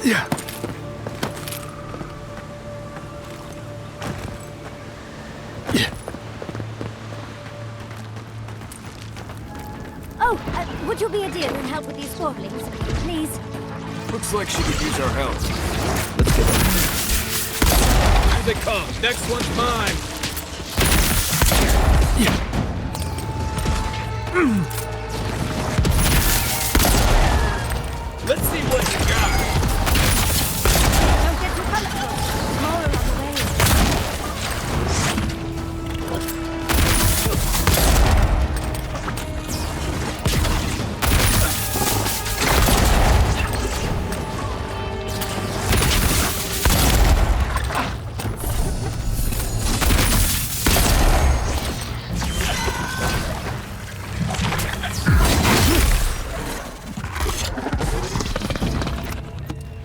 Yeah. Oh, would you be a dear and help with these warblings, please? Looks like she could use our help. Let's get them. Here they come. Next one's mine. Yeah. Let's see what you got. Don't get too colorful. More on the way.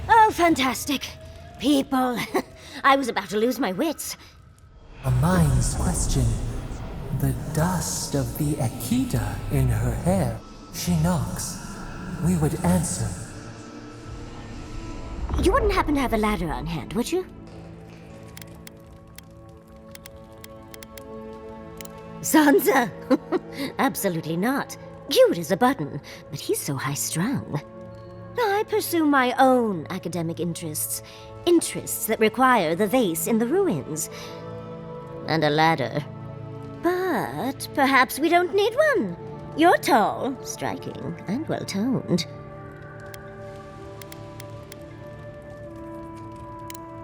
Oh, fantastic. People. I was about to lose my wits. A mind's question. The dust of the Akita in her hair. She knocks. We would answer. You wouldn't happen to have a ladder on hand, would you? Sansa? Absolutely not. Cute as a button, but he's so high-strung. I pursue my own academic interests. Interests that require the vase in the ruins. And a ladder. But perhaps we don't need one. You're tall, striking, and well-toned.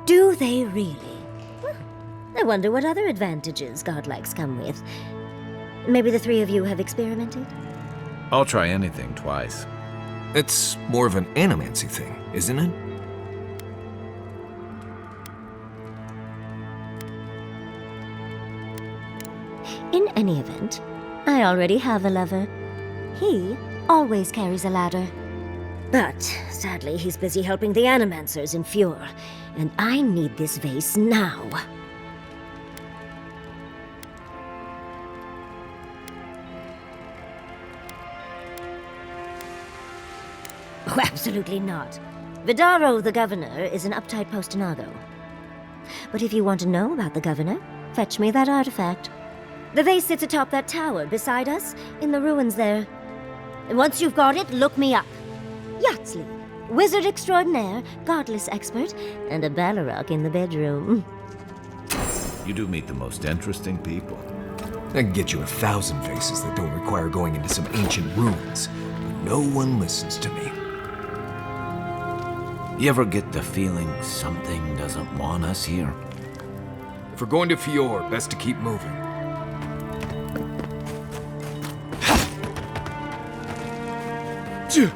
Do they really? Well, I wonder what other advantages godlikes come with. Maybe the three of you have experimented? I'll try anything twice. It's more of an animancy thing, isn't it? In any event, I already have a lover. He always carries a ladder. But, sadly, he's busy helping the Animancers in Fjord, and I need this vase now. Oh, absolutely not. Vidaro, the governor, is an uptight postinago. But if you want to know about the governor, fetch me that artifact. The vase sits atop that tower beside us, in the ruins there. And once you've got it, look me up. Yatsley, wizard extraordinaire, godless expert, and a Balrog in the bedroom. You do meet the most interesting people. I can get you 1,000 faces that don't require going into some ancient ruins. But no one listens to me. You ever get the feeling something doesn't want us here? If we're going to Fjord, best to keep moving. Yeah.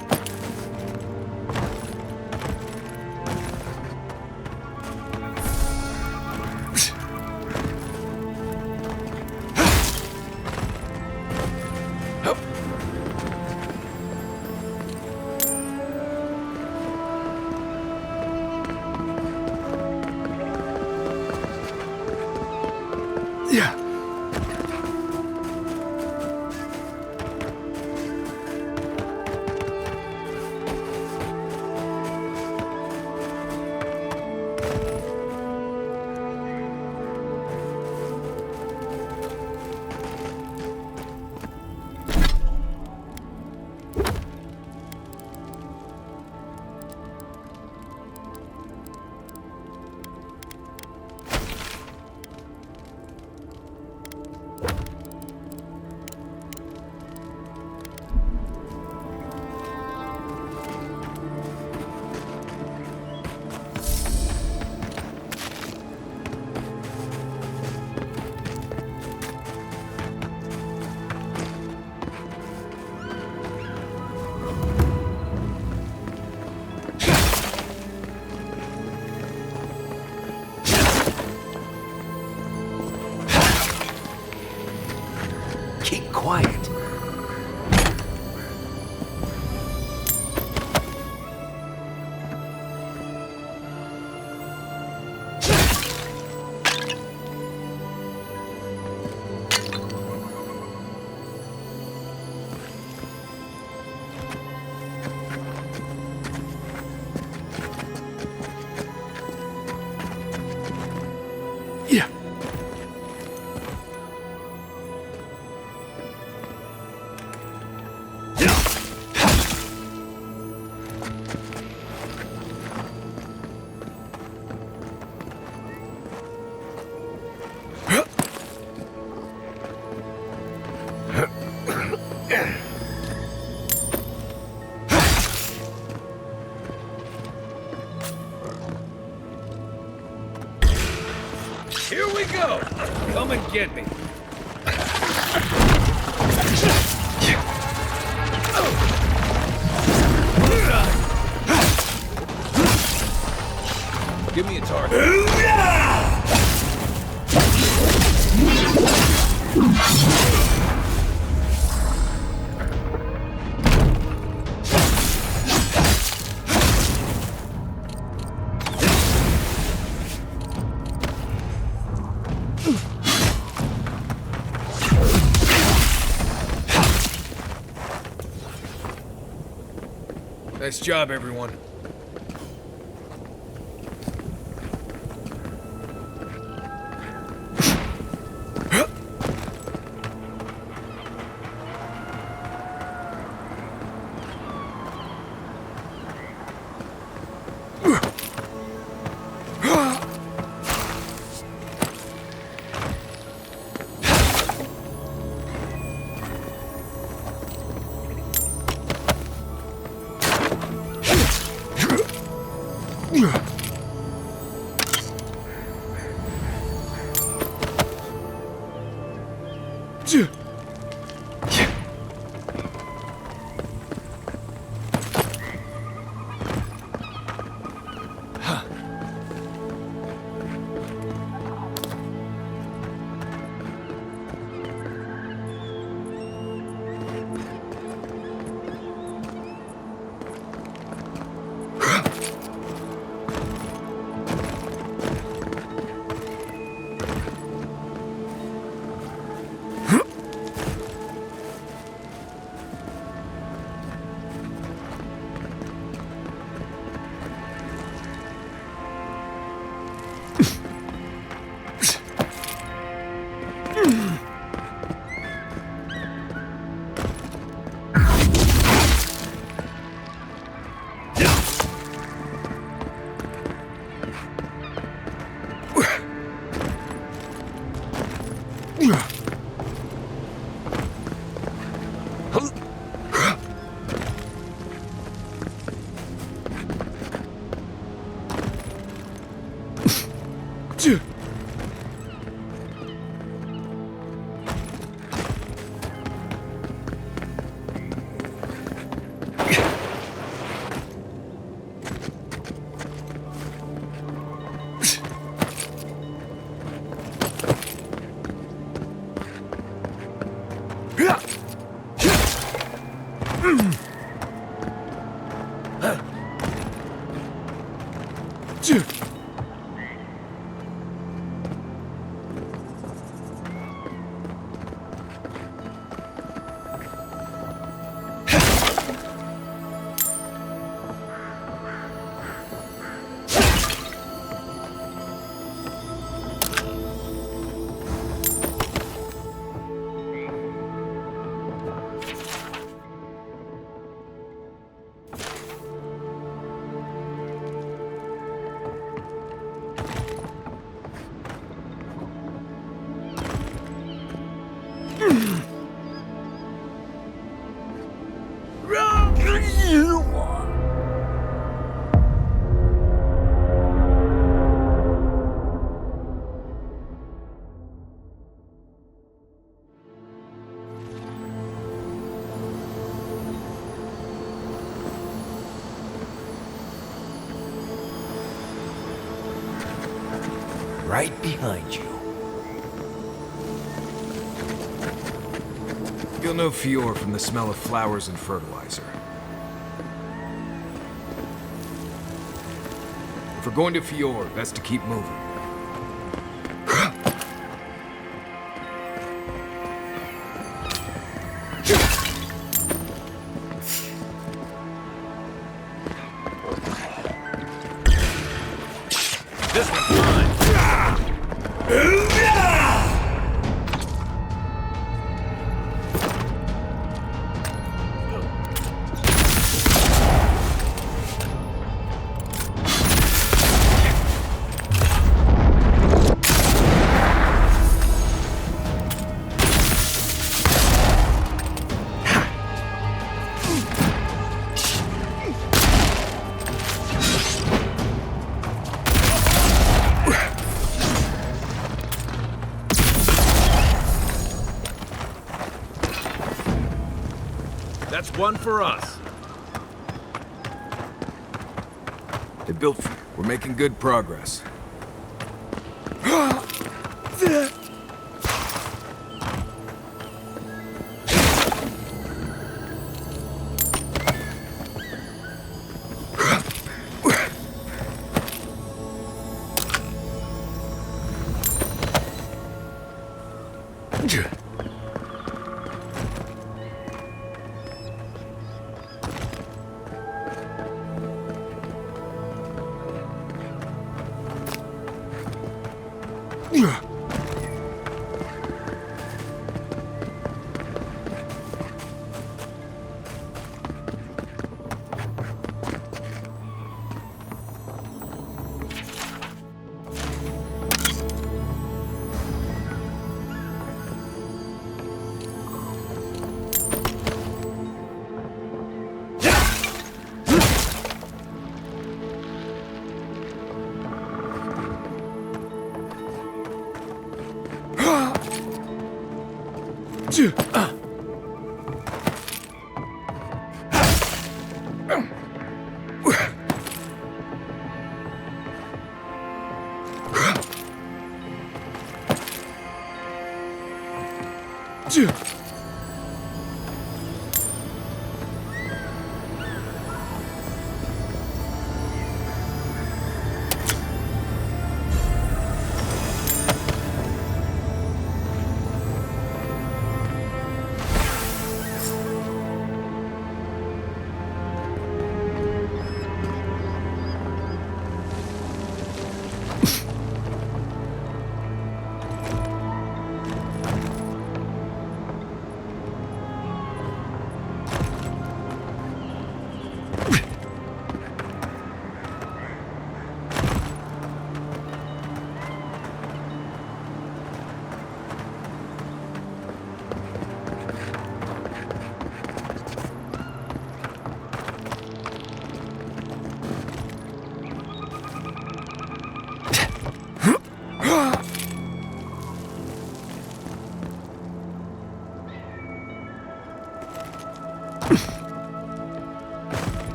you go! Come and get me. Give me a target. Nice job, everyone. Right behind you. You'll know Fior from the smell of flowers and fertilizer. If we're going to Fior, best to keep moving. This one's mine. one for us. They built. We're making good progress.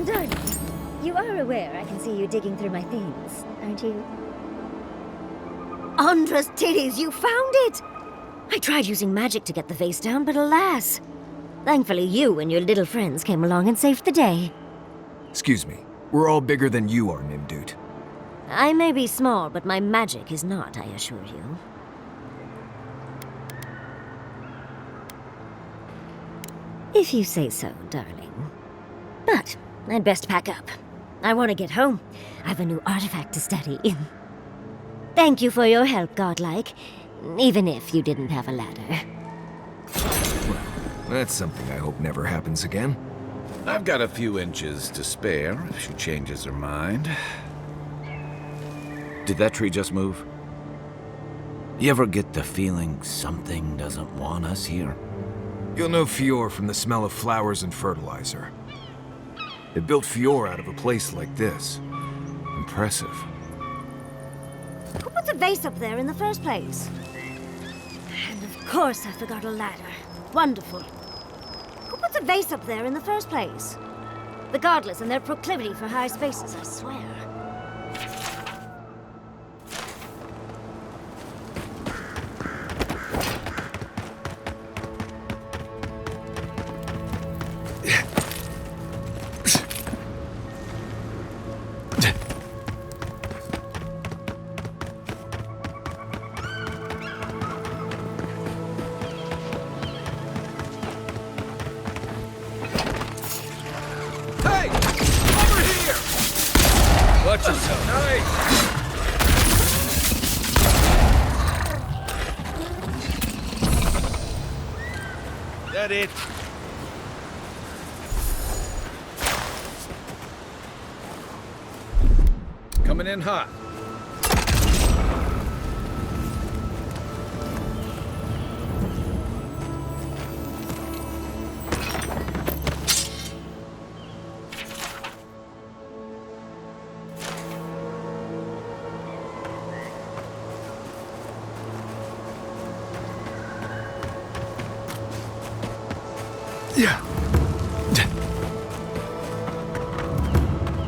Darling, you are aware I can see you digging through my things, aren't you? Andra's titties, you found it! I tried using magic to get the vase down, but alas. Thankfully, you and your little friends came along and saved the day. Excuse me. We're all bigger than you are, Nimdude. I may be small, but my magic is not, I assure you. If you say so, darling. But I'd best pack up. I want to get home. I have a new artifact to study. Thank you for your help, Godlike. Even if you didn't have a ladder. Well, that's something I hope never happens again. I've got a few inches to spare if she changes her mind. Did that tree just move? You ever get the feeling something doesn't want us here? You'll know Fior from the smell of flowers and fertilizer. They built Fior out of a place like this. Impressive. Who put the vase up there in the first place? And of course I forgot a ladder. Wonderful. Who put the vase up there in the first place? The Godless and their proclivity for high spaces, I swear. Watch yourself. That it? Coming in hot.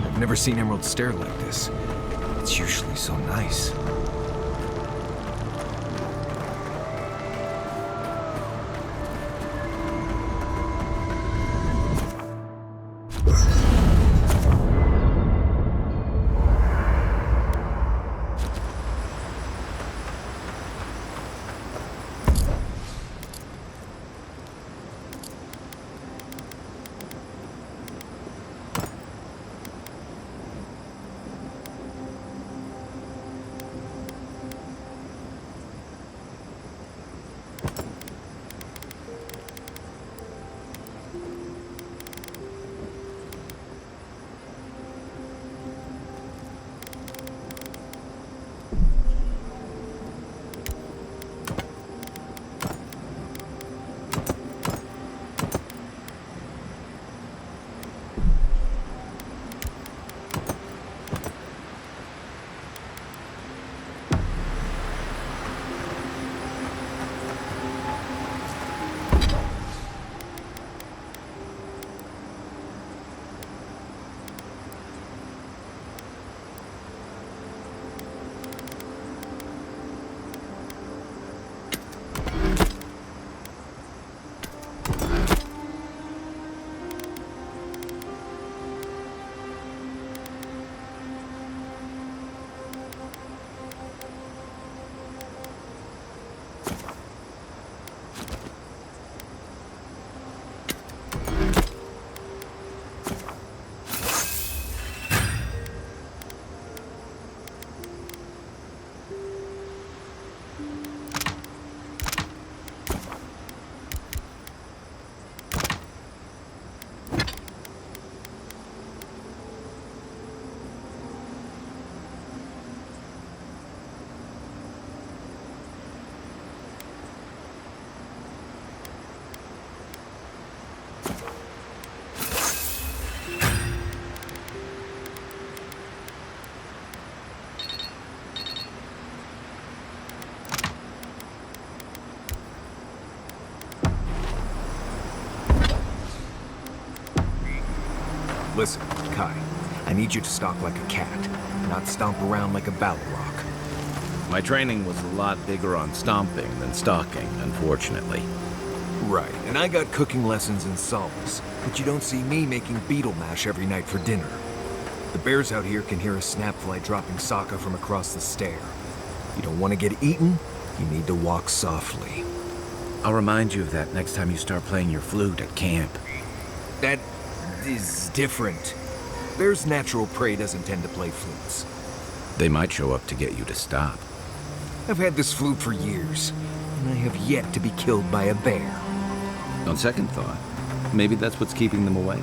I've never seen Emerald stare like this. It's usually so nice. Listen, Kai, I need you to stalk like a cat, not stomp around like a battle rock. My training was a lot bigger on stomping than stalking, unfortunately. Right, and I got cooking lessons in solace, but you don't see me making beetle mash every night for dinner. The bears out here can hear a snapfly dropping Sokka from across the stair. You don't want to get eaten, you need to walk softly. I'll remind you of that next time you start playing your flute at camp. That is different. Bear's natural prey doesn't tend to play flutes. They might show up to get you to stop. I've had this flute for years, and I have yet to be killed by a bear. On second thought, maybe that's what's keeping them away.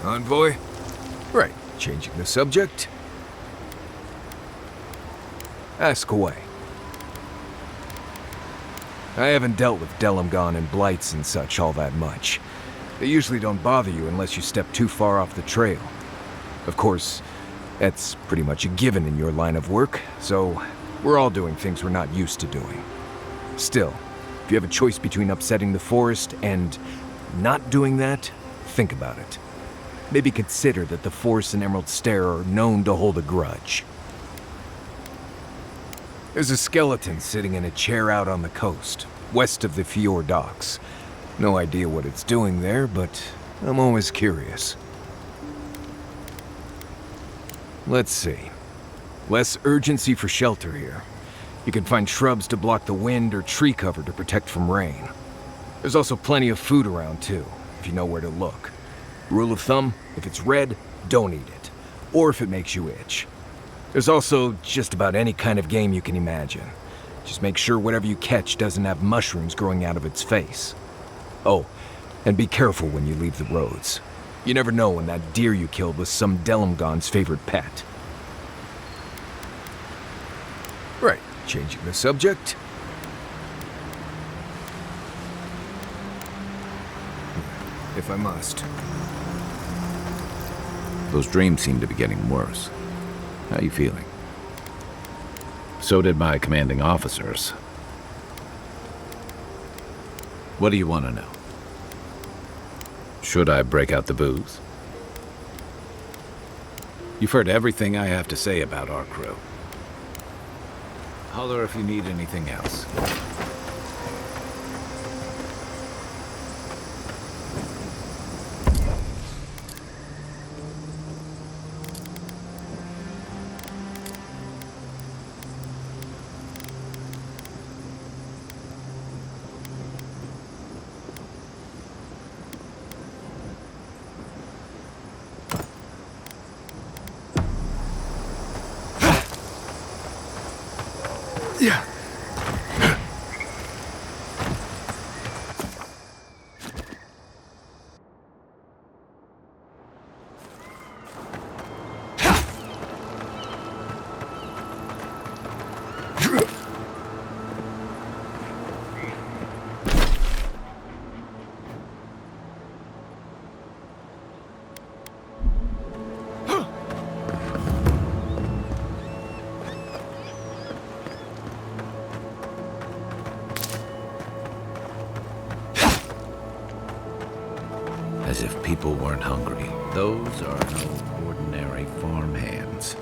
Envoy? Right, changing the subject. Ask away. I haven't dealt with Delimgon and Blights and such all that much. They usually don't bother you unless you step too far off the trail. Of course, that's pretty much a given in your line of work, so we're all doing things we're not used to doing. Still, if you have a choice between upsetting the forest and not doing that, think about it. maybe consider that the Force and Emerald Stair are known to hold a grudge. There's a skeleton sitting in a chair out on the coast, west of the Fjord docks. No idea what it's doing there, but I'm always curious. Let's see. Less urgency for shelter here. You can find shrubs to block the wind or tree cover to protect from rain. There's also plenty of food around too, if you know where to look. Rule of thumb, if it's red, don't eat it. Or if it makes you itch. There's also just about any kind of game you can imagine. Just make sure whatever you catch doesn't have mushrooms growing out of its face. Oh, and be careful when you leave the roads. You never know when that deer you killed was some Delumgon's favorite pet. Right, changing the subject. If I must. Those dreams seem to be getting worse. How are you feeling? So did my commanding officers. What do you want to know? Should I break out the booze? You've heard everything I have to say about our crew. Holler if you need anything else. Yeah. As if people weren't hungry. Those are no ordinary farmhands.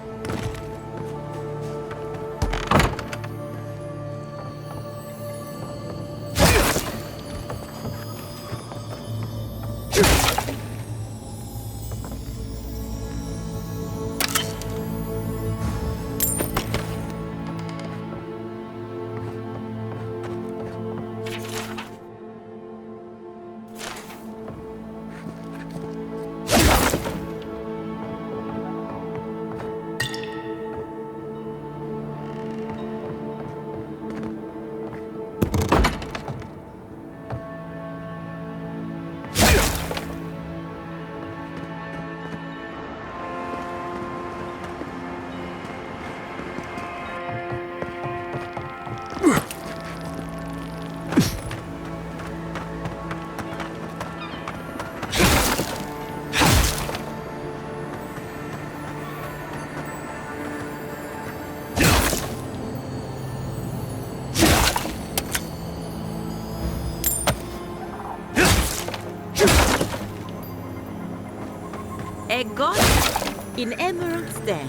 A god in Emerald Stair.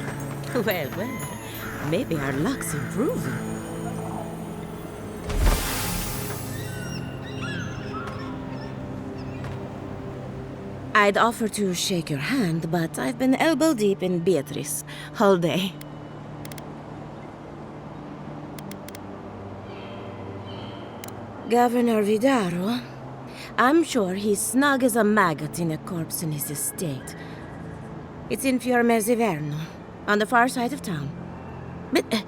Well, well, maybe our luck's improving. I'd offer to shake your hand, but I've been elbow deep in Beatrice all day. Governor Vidaro, I'm sure he's snug as a maggot in a corpse in his estate. It's in Fiormezziverno, on the far side of town. But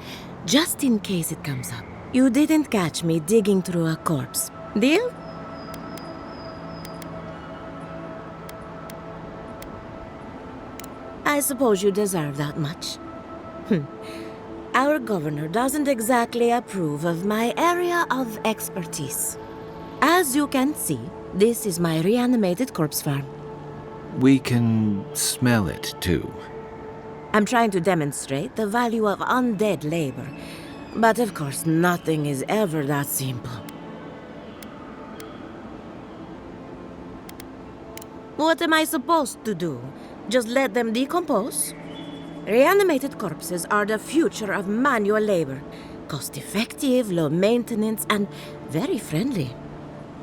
just in case it comes up, you didn't catch me digging through a corpse. Deal? I suppose you deserve that much. Our governor doesn't exactly approve of my area of expertise. As you can see, this is my reanimated corpse farm. We can smell it, too. I'm trying to demonstrate the value of undead labor. But of course, nothing is ever that simple. What am I supposed to do? Just let them decompose? Reanimated corpses are the future of manual labor. Cost-effective, low maintenance, and very friendly.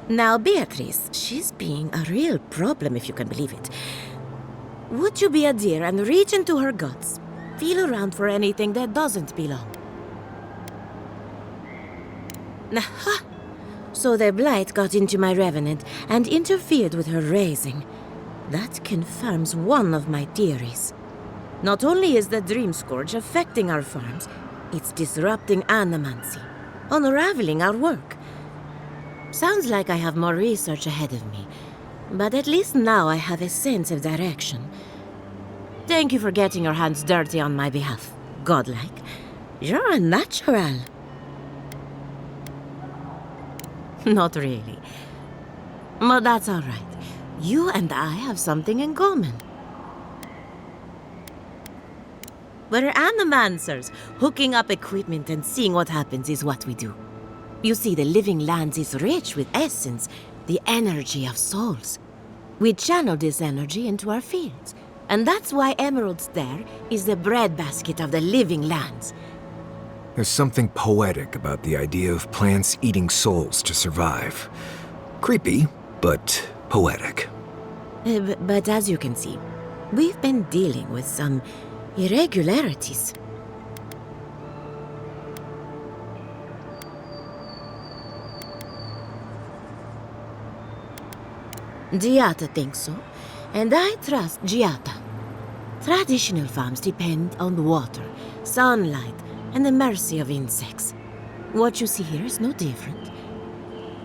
Now, Beatrice, she's being a real problem, if you can believe it. Would you be a dear and reach into her guts? Feel around for anything that doesn't belong. Aha! So the blight got into my revenant and interfered with her raising. That confirms one of my theories. Not only is the Dream Scourge affecting our farms, it's disrupting animancy, unraveling our work. Sounds like I have more research ahead of me, but at least now I have a sense of direction. Thank you for getting your hands dirty on my behalf, godlike. You're a natural. Not really. But that's all right. You and I have something in common. We're animancers. Hooking up equipment and seeing what happens is what we do. You see, the living lands is rich with essence, the energy of souls. We channel this energy into our fields. And that's why Emerald's there is the breadbasket of the living lands. There's something poetic about the idea of plants eating souls to survive. Creepy, but poetic. But as you can see, we've been dealing with some irregularities. Giata thinks so, and I trust Giata. Traditional farms depend on water, sunlight, and the mercy of insects. What you see here is no different.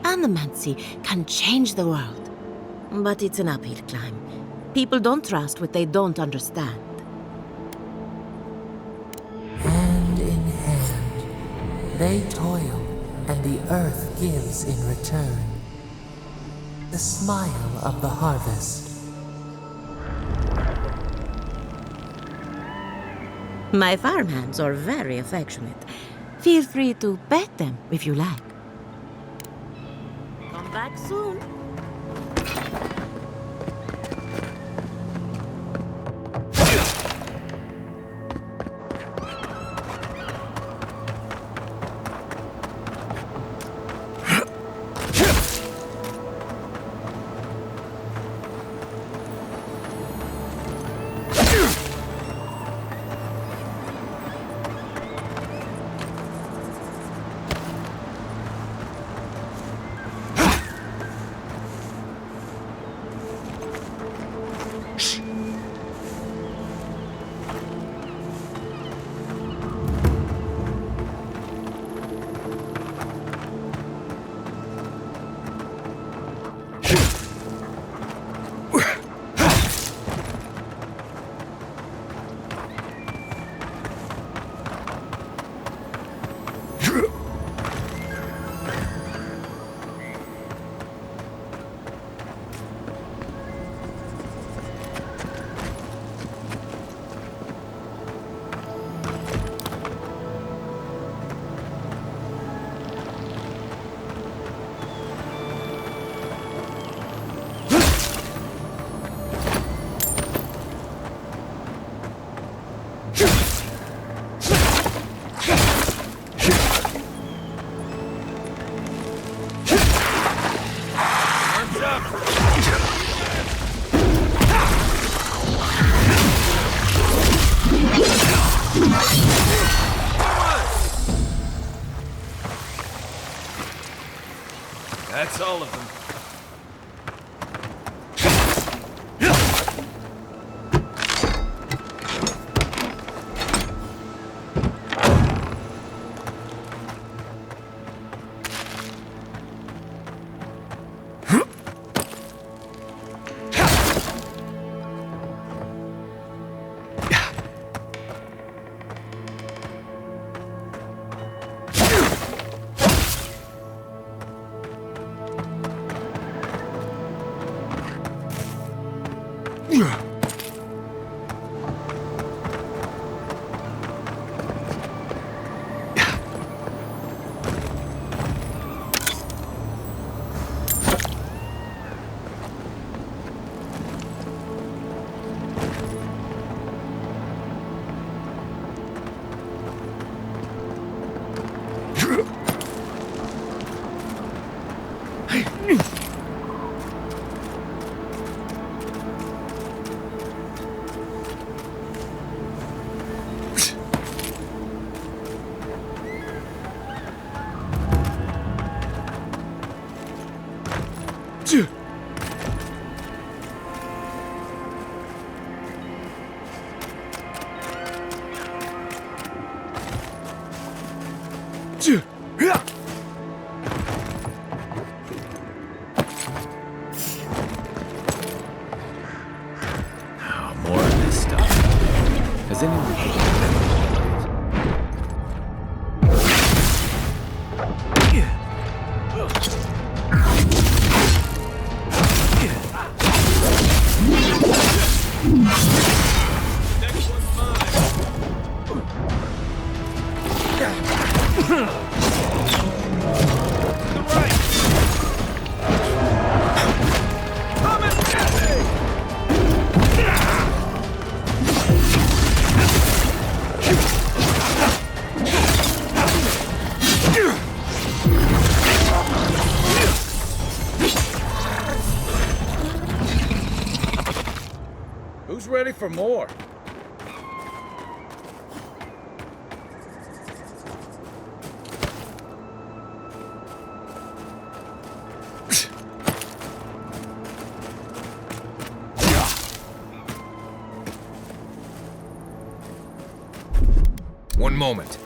Animancy can change the world, but it's an uphill climb. People don't trust what they don't understand. Hand in hand, they toil, and the earth gives in return. The smile of the harvest. My farmhands are very affectionate. Feel free to pet them if you like. Come back soon. That's all of them. Oh, more of this stuff. Has anyone Next one's mine. To the right. Come and get me! Who's ready for more? One moment.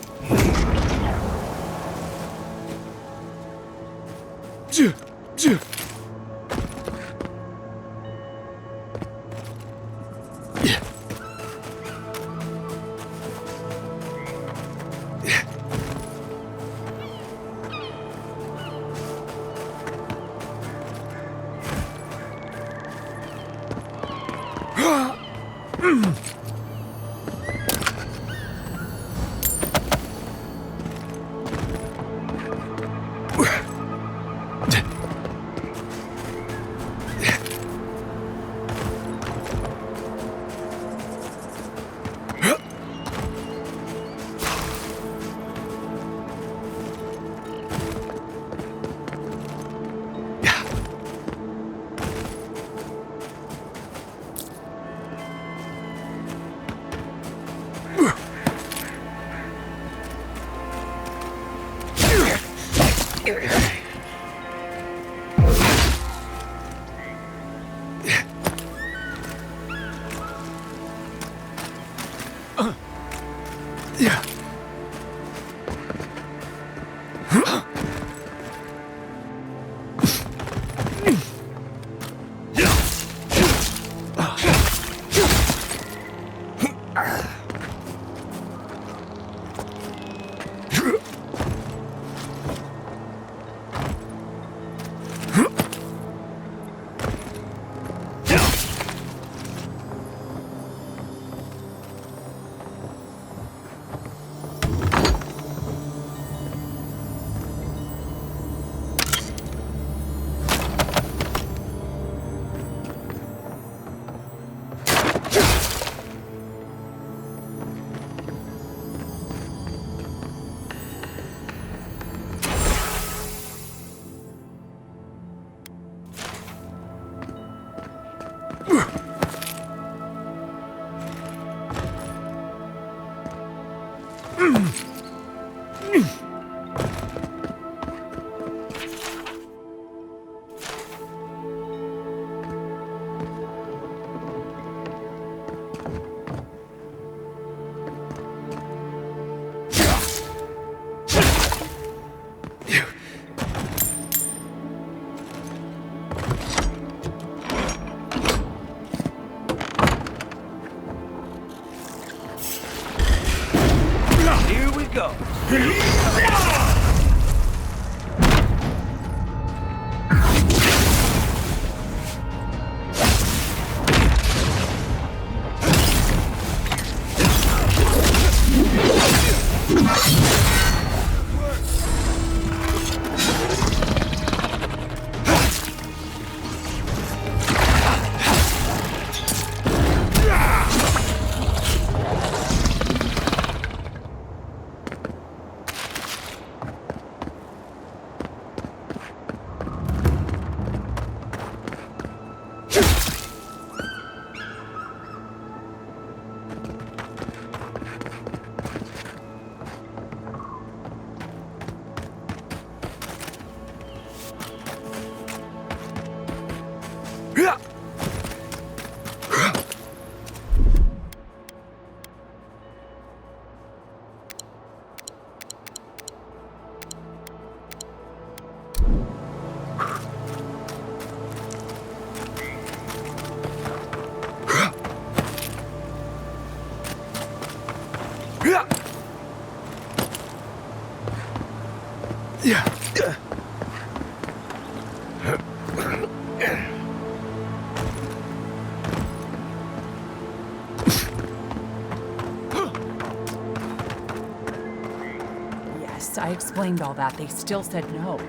Yes, I explained all that. They still said no.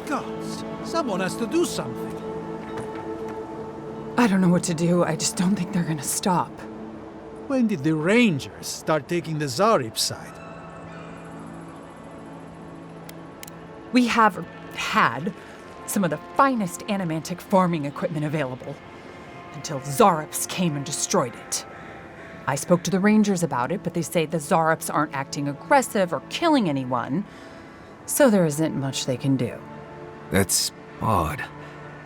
Gods, someone has to do something. I don't know what to do. I just don't think they're gonna stop. When did the Rangers start taking the Zarib side? We have had some of the finest animantic farming equipment available until Zarops came and destroyed it. I spoke to the Rangers about it, but they say the Zarops aren't acting aggressive or killing anyone, so there isn't much they can do. That's odd.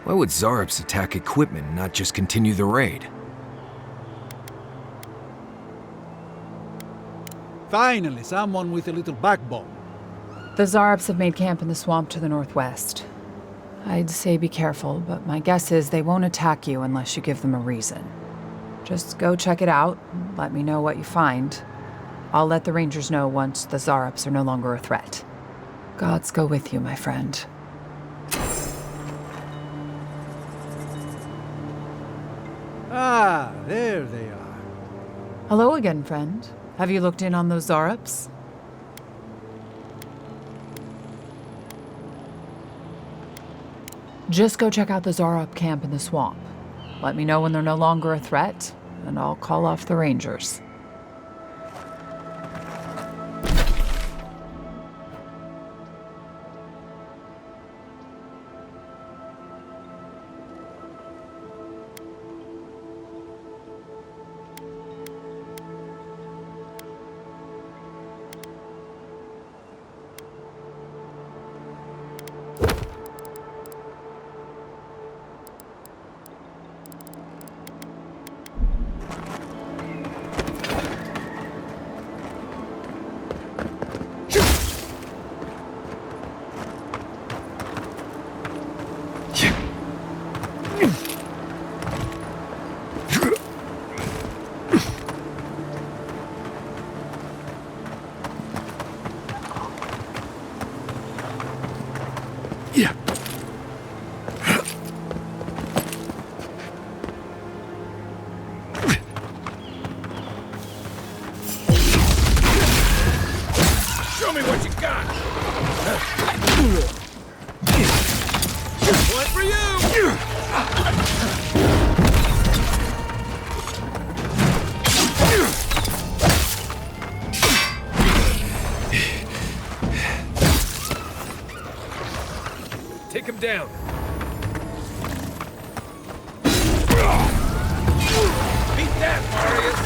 Why would Zarops attack equipment and not just continue the raid? Finally, someone with a little backbone. The Zarops have made camp in the swamp to the northwest. I'd say be careful, but my guess is they won't attack you unless you give them a reason. Just go check it out, and let me know what you find. I'll let the Rangers know once the Zarops are no longer a threat. Gods go with you, my friend. Ah, there they are. Hello again, friend. Have you looked in on those Zarops? Just go check out the Zarop camp in the swamp. Let me know when they're no longer a threat, and I'll call off the Rangers. Show me what you got! One for you! Take him down. Beat that, Marius!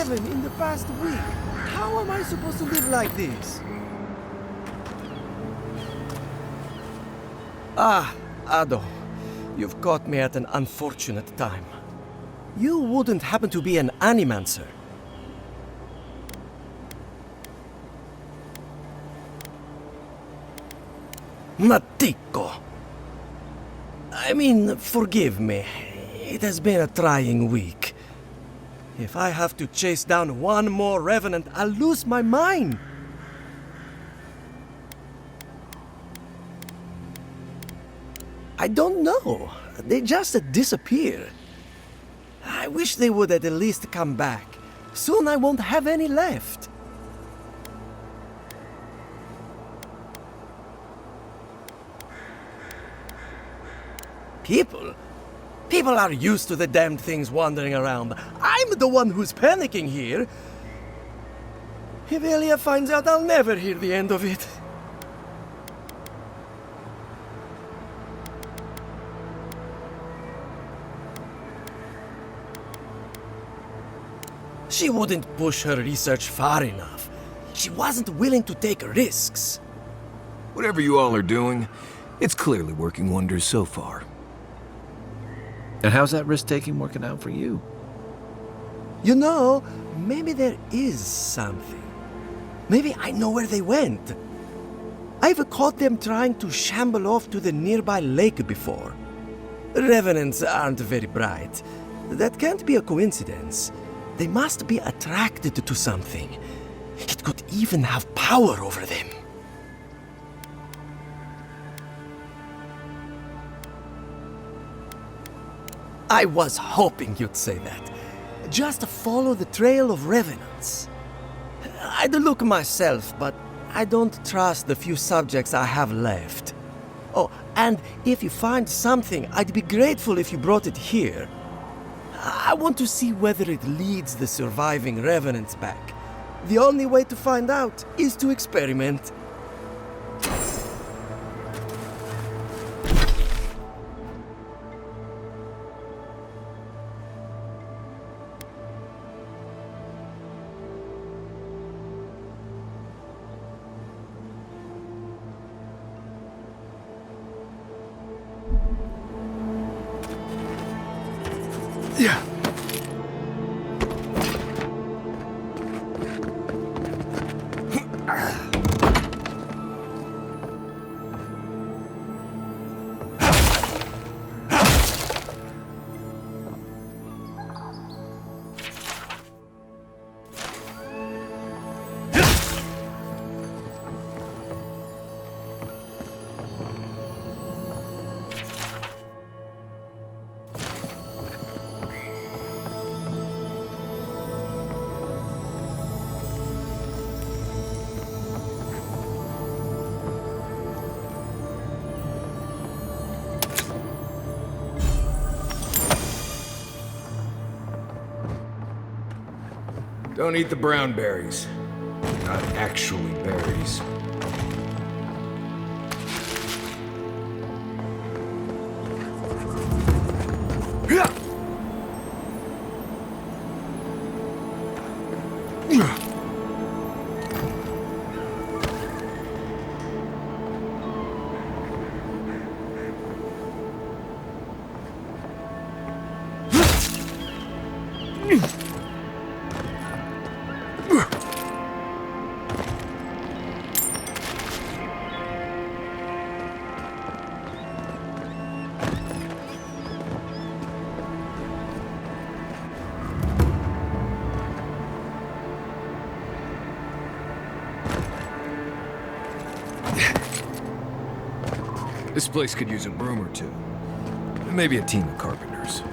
In the past week. How am I supposed to live like this? Ah, Ado. You've caught me at an unfortunate time. You wouldn't happen to be an animancer? Matiko! I mean, forgive me. It has been a trying week. If I have to chase down one more revenant, I'll lose my mind. I don't know. They just disappear. I wish they would at least come back. Soon I won't have any left. People? People are used to the damned things wandering around. I'm the one who's panicking here. If Elia finds out, I'll never hear the end of it. She wouldn't push her research far enough. She wasn't willing to take risks. Whatever you all are doing, it's clearly working wonders so far. And how's that risk-taking working out for you? You know, maybe there is something. Maybe I know where they went. I've caught them trying to shamble off to the nearby lake before. Revenants aren't very bright. That can't be a coincidence. They must be attracted to something. It could even have power over them. I was hoping you'd say that. Just follow the trail of revenants. I'd look myself, but I don't trust the few subjects I have left. Oh, and if you find something, I'd be grateful if you brought it here. I want to see whether it leads the surviving revenants back. The only way to find out is to experiment. Yeah. Don't eat the brown berries. Not actually berries. This place could use a broom or two. Maybe a team of carpenters.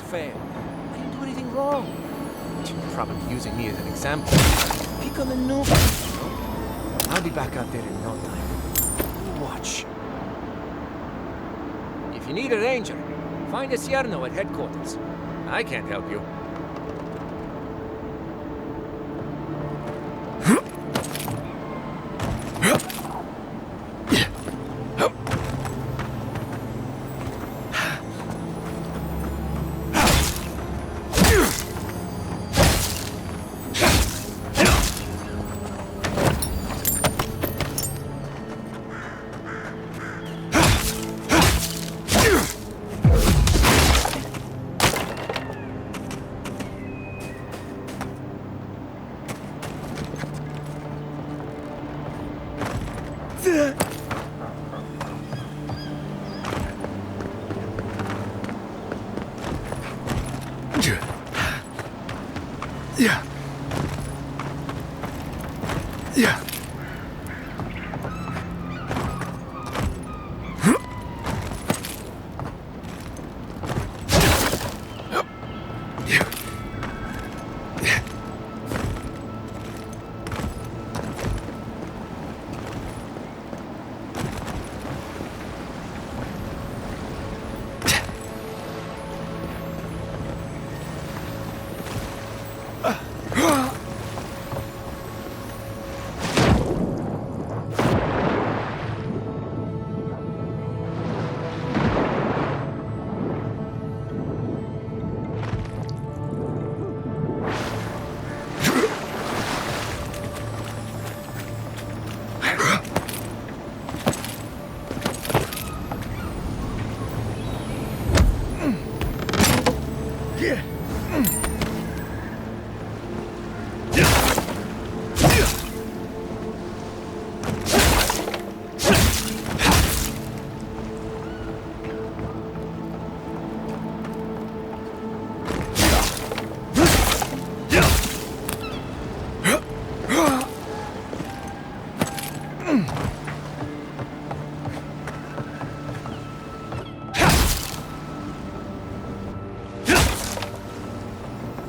Fair. I didn't do anything wrong. You're probably using me as an example. Pick on the NOOB. I'll be back out there in no time. Watch. If you need a ranger, find a Cierno at headquarters. I can't help you.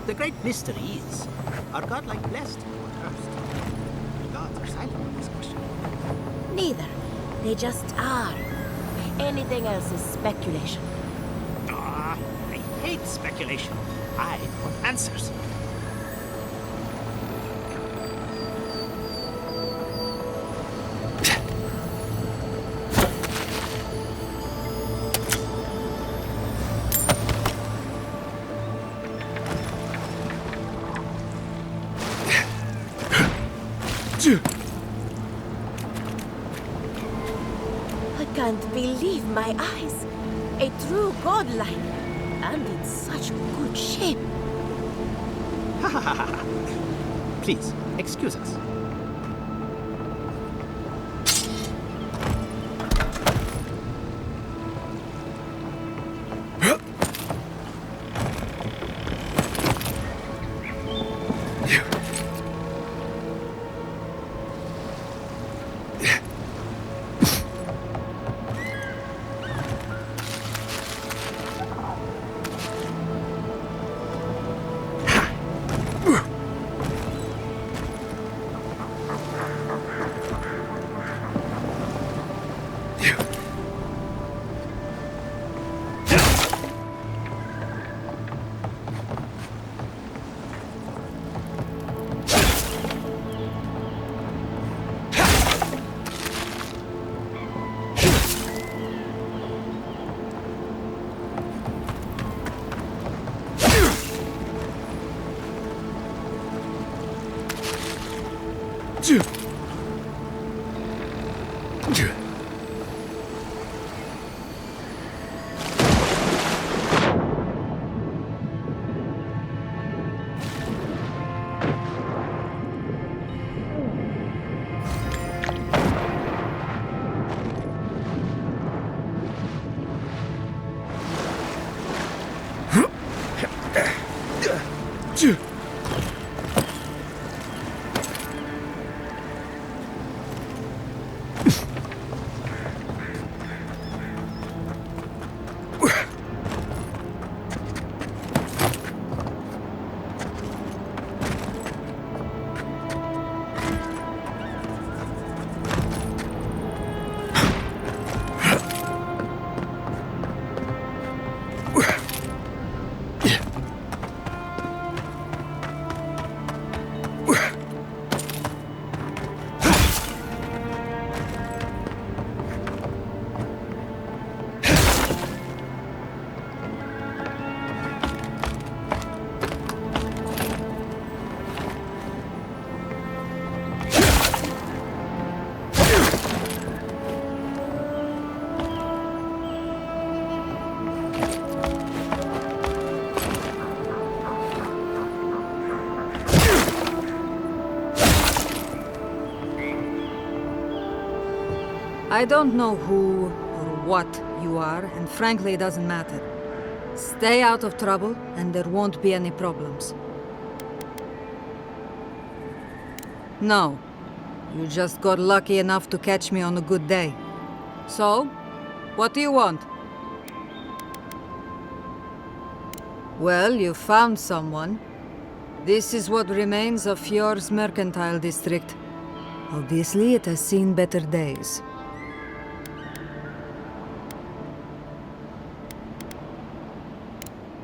The great mystery is, are godlike blessed or cursed? The gods are silent on this question. Neither. They just are. Anything else is speculation. Ah, I hate speculation. I want answers. can't believe my eyes. A true godlike, and in such good shape. Please, excuse us. I don't know who or what you are, and frankly, it doesn't matter. Stay out of trouble, and there won't be any problems. No. You just got lucky enough to catch me on a good day. So, what do you want? Well, you found someone. This is what remains of Fjord's mercantile district. Obviously, it has seen better days.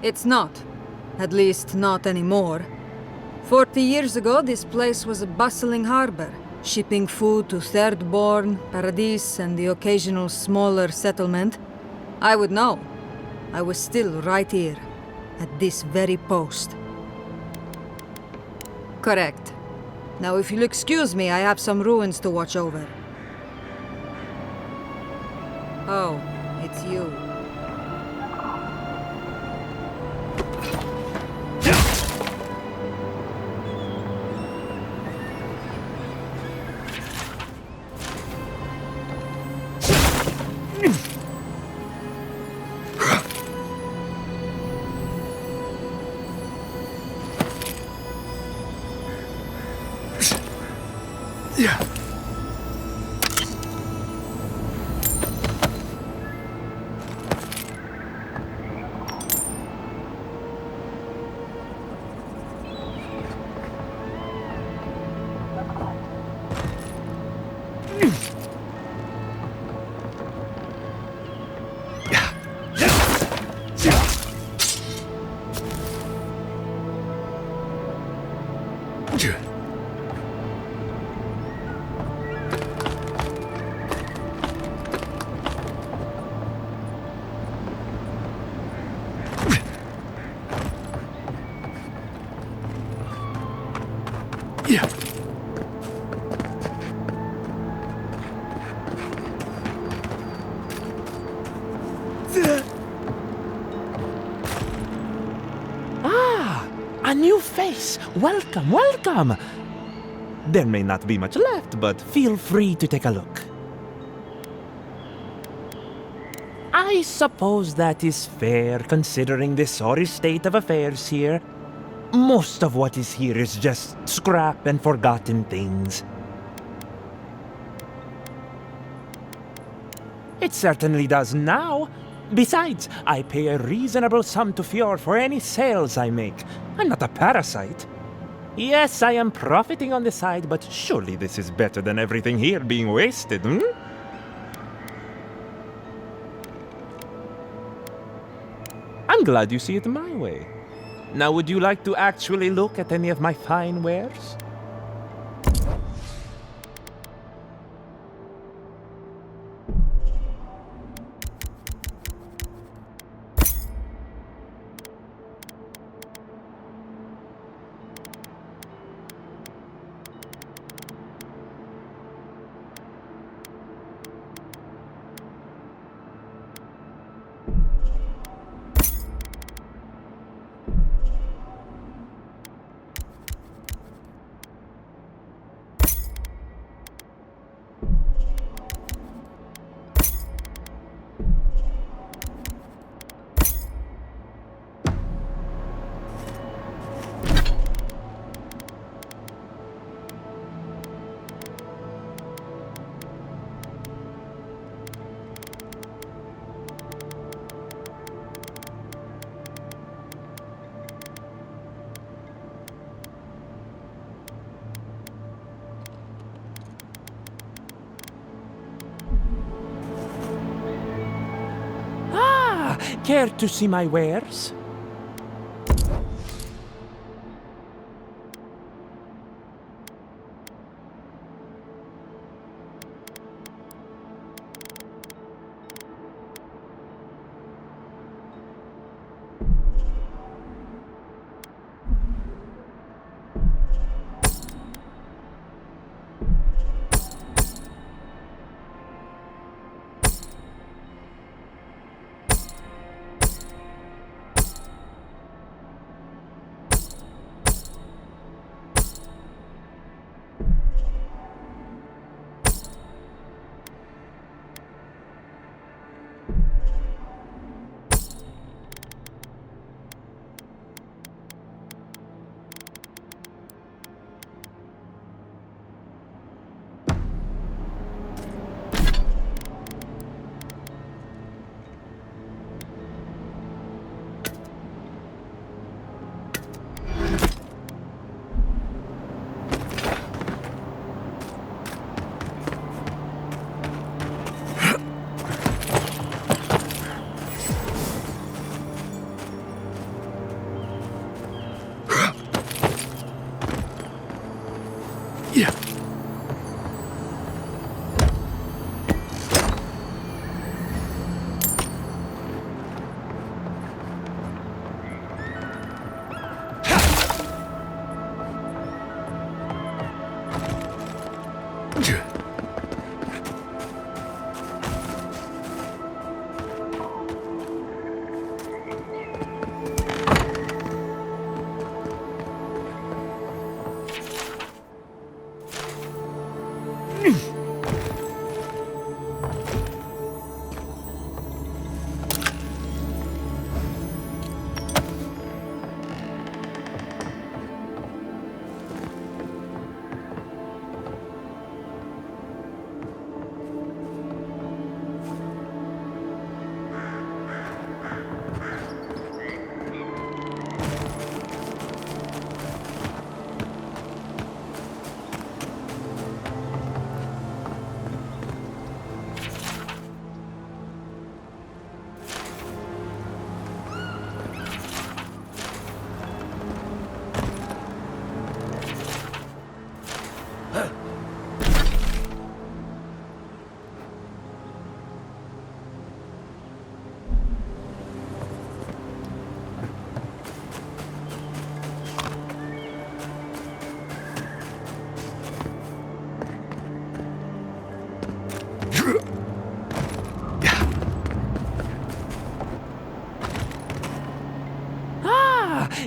It's not. At least, not anymore. 40 years ago, this place was a bustling harbor, shipping food to Thirdborn, Paradis, and the occasional smaller settlement. I would know. I was still right here, at this very post. Correct. Now, if you'll excuse me, I have some ruins to watch over. Oh, it's you. A new face! Welcome, welcome! There may not be much left, but feel free to take a look. I suppose that is fair, considering the sorry state of affairs here. Most of what is here is just scrap and forgotten things. It certainly does now. Besides, I pay a reasonable sum to Fjord for any sales I make. I'm not a parasite. Yes, I am profiting on the side, but surely this is better than everything here being wasted, hmm? I'm glad you see it my way. Now, would you like to actually look at any of my fine wares? Care to see my wares?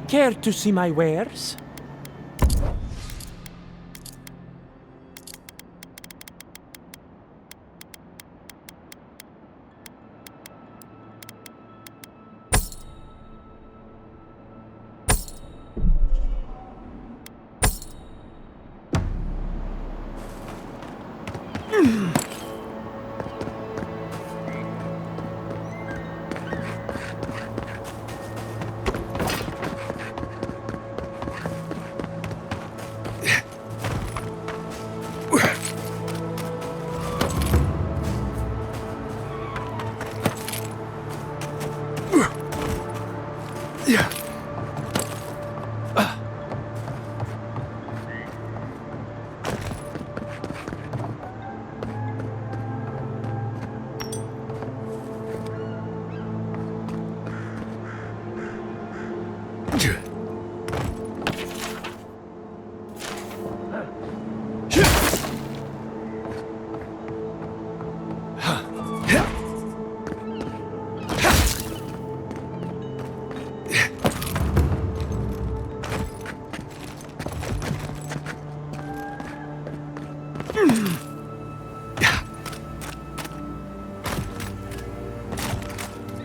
Care to see my wares?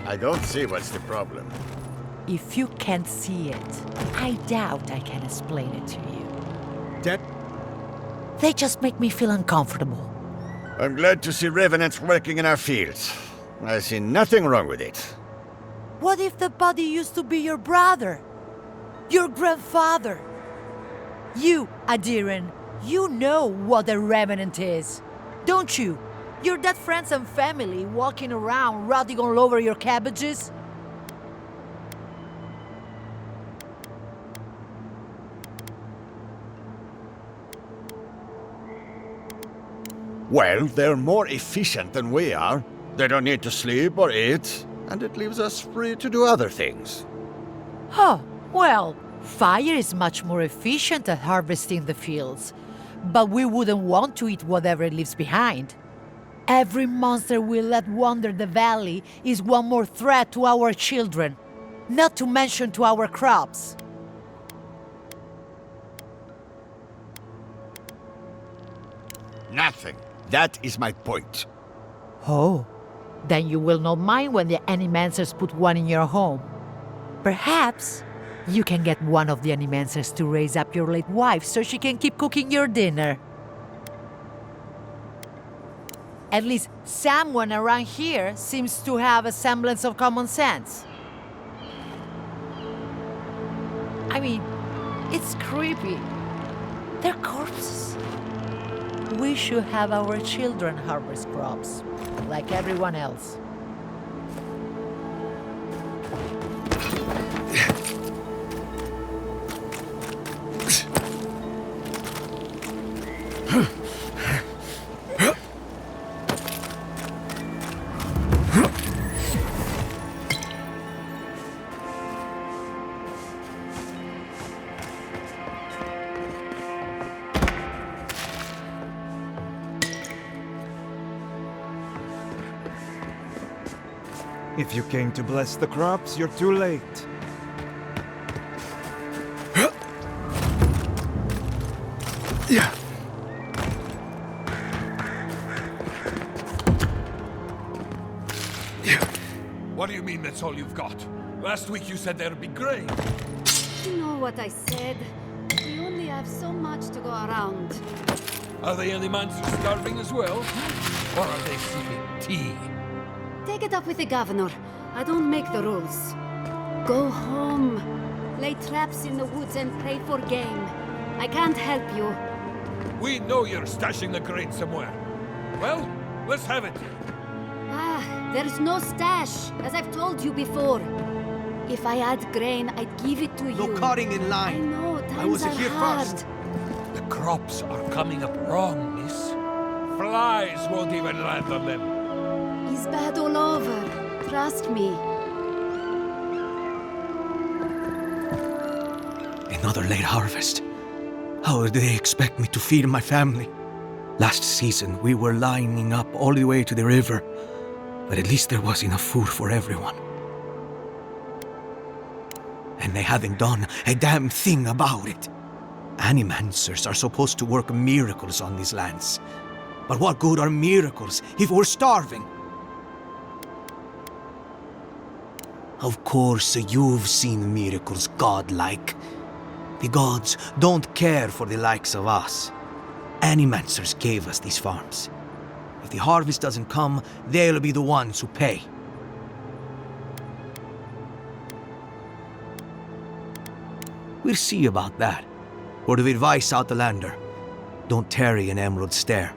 I don't see what's the problem. If you can't see it, I doubt I can explain it to you. They just make me feel uncomfortable. I'm glad to see revenants working in our fields. I see nothing wrong with it. What if the body used to be your brother? Your grandfather? You, Adiran, you know what a revenant is, don't you? Your dead friends and family walking around rotting all over your cabbages? Well, they're more efficient than we are. They don't need to sleep or eat, and it leaves us free to do other things. Oh, well, fire is much more efficient at harvesting the fields, but we wouldn't want to eat whatever it leaves behind. Every monster we let wander the valley is one more threat to our children, not to mention to our crops. Nothing. That is my point. Oh, then you will not mind when the animancers put one in your home. Perhaps you can get one of the animancers to raise up your late wife so she can keep cooking your dinner. At least someone around here seems to have a semblance of common sense. I mean, it's creepy. They're corpses. We should have our children harvest crops, like everyone else. If you came to bless the crops, you're too late. What do you mean that's all you've got? Last week you said there'd be grain. You know what I said. We only have so much to go around. Are the animals starving as well? Or are they sipping tea? Take it up with the governor. I don't make the rules. Go home. Lay traps in the woods and pray for game. I can't help you. We know you're stashing the grain somewhere. Well, let's have it. There's no stash, as I've told you before. If I had grain, I'd give it to you. No cutting in line. I know, times I was are here hard. first. The crops are coming up wrong, miss. Flies won't even land on them. It's bad all over. Trust me. Another late harvest. How do they expect me to feed my family? Last season, we were lining up all the way to the river, but at least there was enough food for everyone. and they haven't done a damn thing about it. Animancers are supposed to work miracles on these lands. But what good are miracles if we're starving? Of course, you've seen miracles godlike. The gods don't care for the likes of us. Animancers gave us these farms. If the harvest doesn't come, they'll be the ones who pay. We'll see about that. Word of advice, Outlander. Don't tarry in Emerald Stair.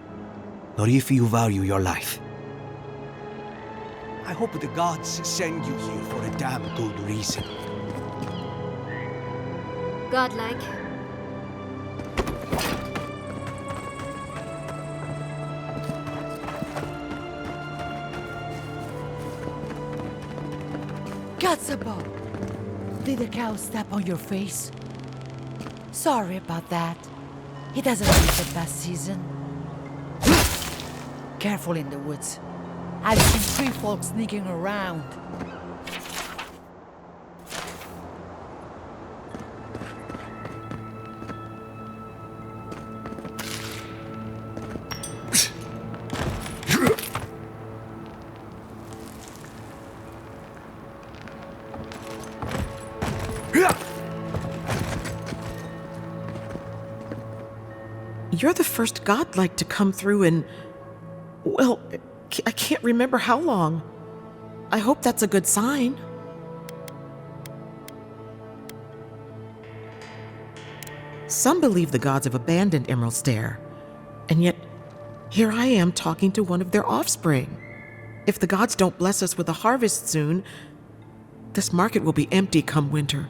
Not if you value your life. I hope the gods send you here for a damn good reason. Godlike. Gatsabo! Did the cow step on your face? Sorry about that. It hasn't been the best season. Careful in the woods. I've seen 3 folk sneaking around. You're the first godlike to come through in, well, I can't remember how long. I hope that's a good sign. Some believe the gods have abandoned Emerald Stair, and yet here I am talking to one of their offspring. If the gods don't bless us with a harvest soon, this market will be empty come winter.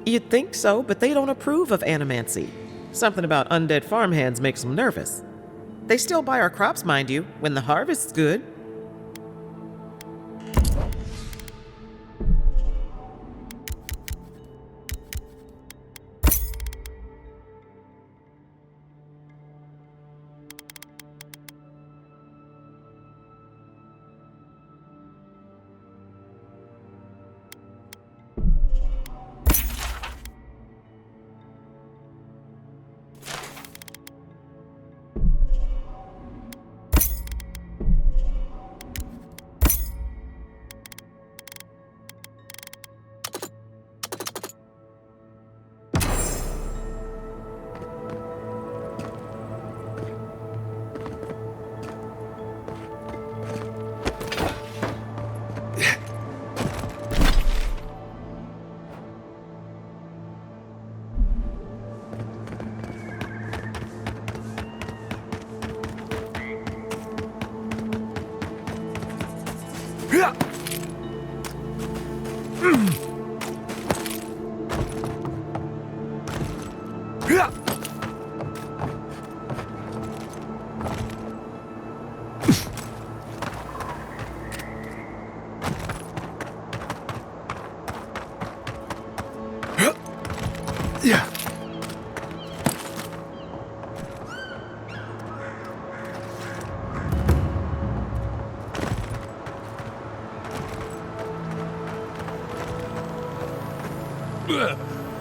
You'd think so, but they don't approve of animancy. Something about undead farmhands makes them nervous. They still buy our crops, mind you, when the harvest's good.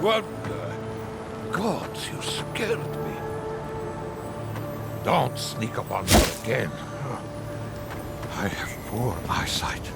What the gods, you scared me. Don't sneak up on me again. I have poor eyesight.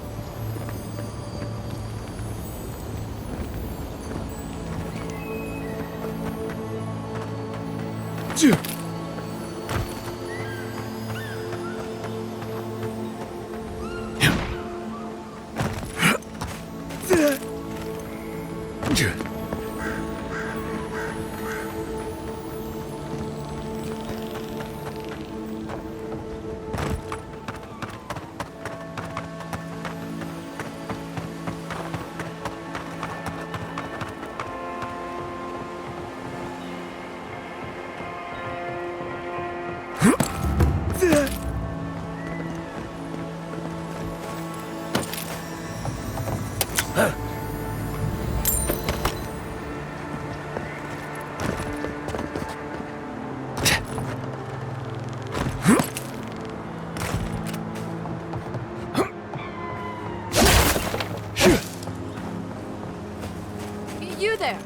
You there!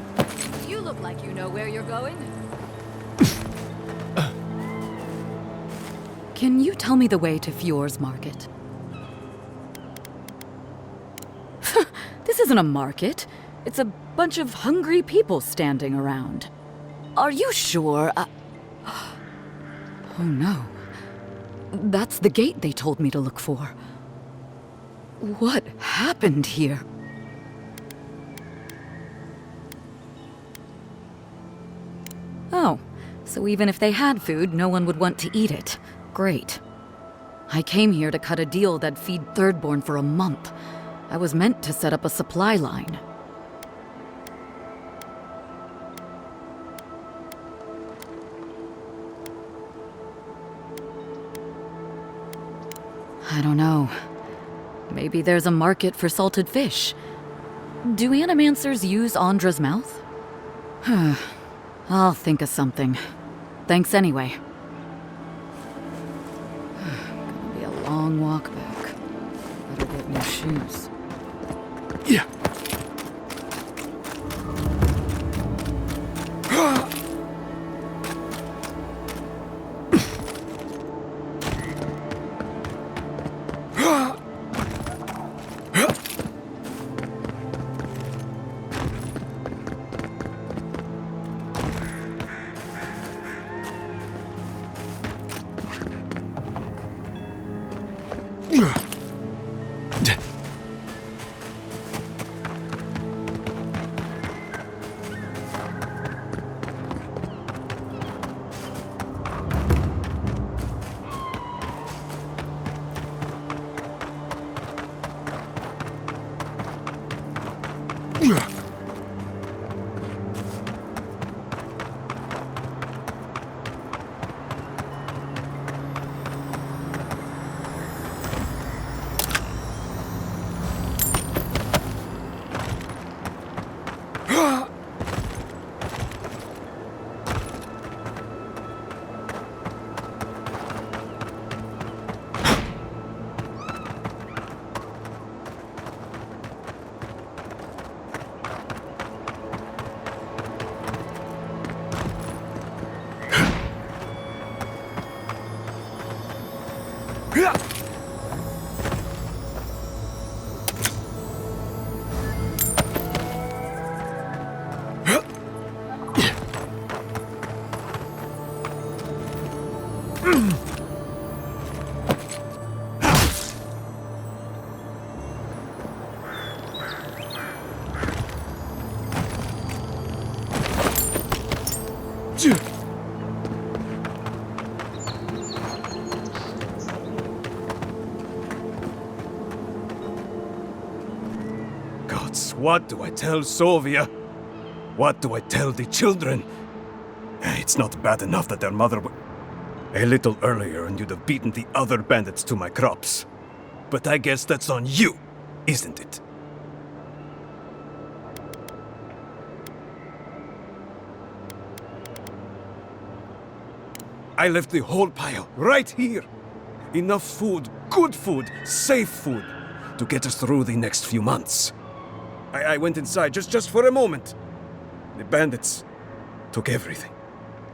You look like you know where you're going. Can you tell me the way to Fjord's market? This isn't a market. It's a bunch of hungry people standing around. Are you sure? Oh no. That's the gate they told me to look for. What happened here? Oh, so even if they had food, no one would want to eat it. Great. I came here to cut a deal that'd feed Thirdborn for a month. I was meant to set up a supply line. I don't know. Maybe there's a market for salted fish. Do animancers use Andra's mouth? I'll think of something. Thanks anyway. Gonna be a long walk back. Better get new shoes. Yeah. Gods, what do I tell Sovia? What do I tell the children? It's not bad enough that their mother a little earlier and you'd have beaten the other bandits to my crops. But I guess that's on you, isn't it? I left the whole pile right here. Enough food, good food, safe food, to get us through the next few months. I went inside just for a moment. The bandits took everything.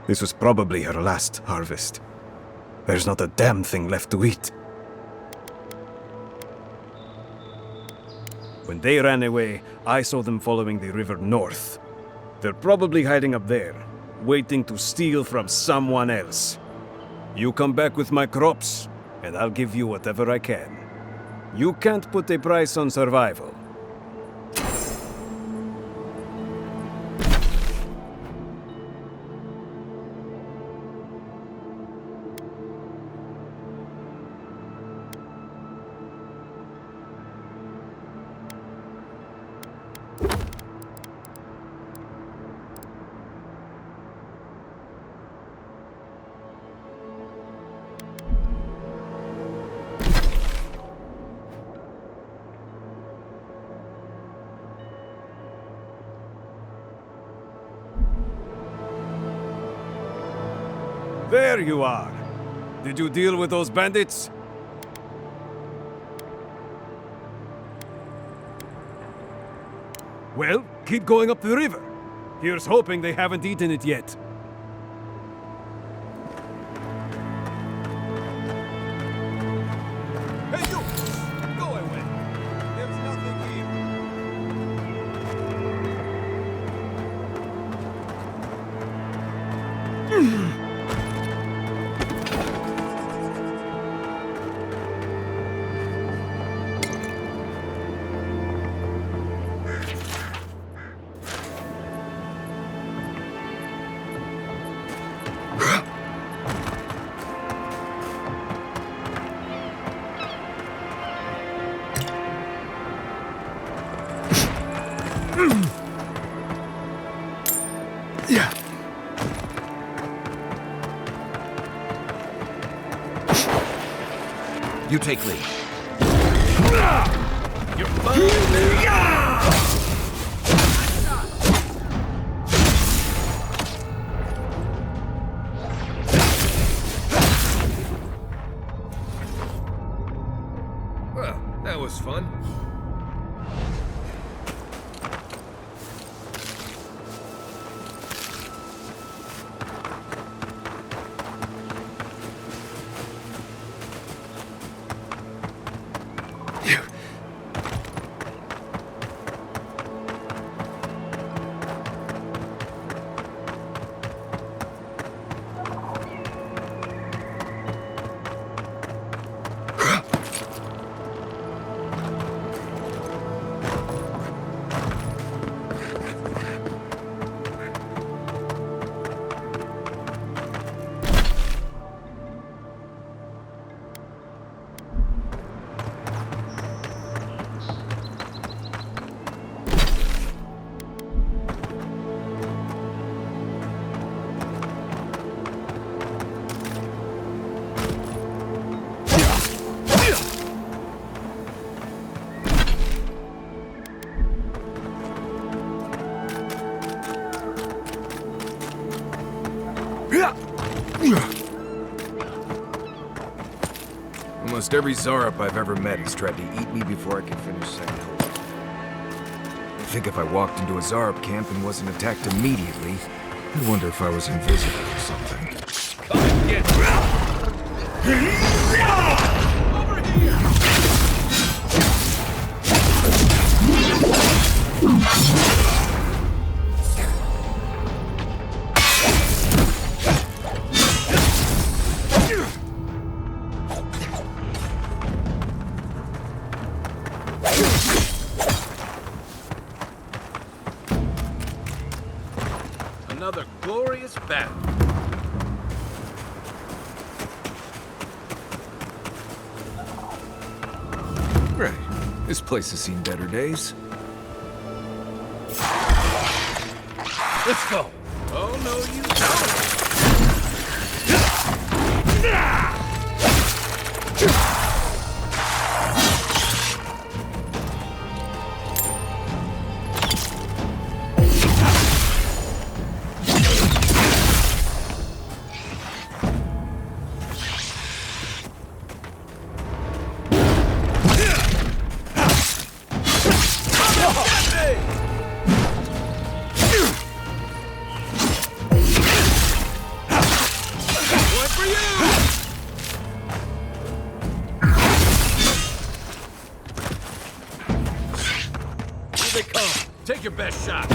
This was probably her last harvest. There's not a damn thing left to eat. When they ran away, I saw them following the river north. They're probably hiding up there, waiting to steal from someone else. You come back with my crops, and I'll give you whatever I can. You can't put a price on survival. There you are. Did you deal with those bandits? Well, keep going up the river. Here's hoping they haven't eaten it yet. Hey, you! Go away! There's nothing here. Yeah. You take lead. You're fine there. Well, that was fun. Almost every Zarup I've ever met has tried to eat me before I could finish saying hello. I think if I walked into a Zarup camp and wasn't attacked immediately, I'd wonder if I was invisible or something. Come and get me! Over here! Another glorious battle. Right. This place has seen better days. Let's go. Oh, no, you don't. Here they come. Take your best shot.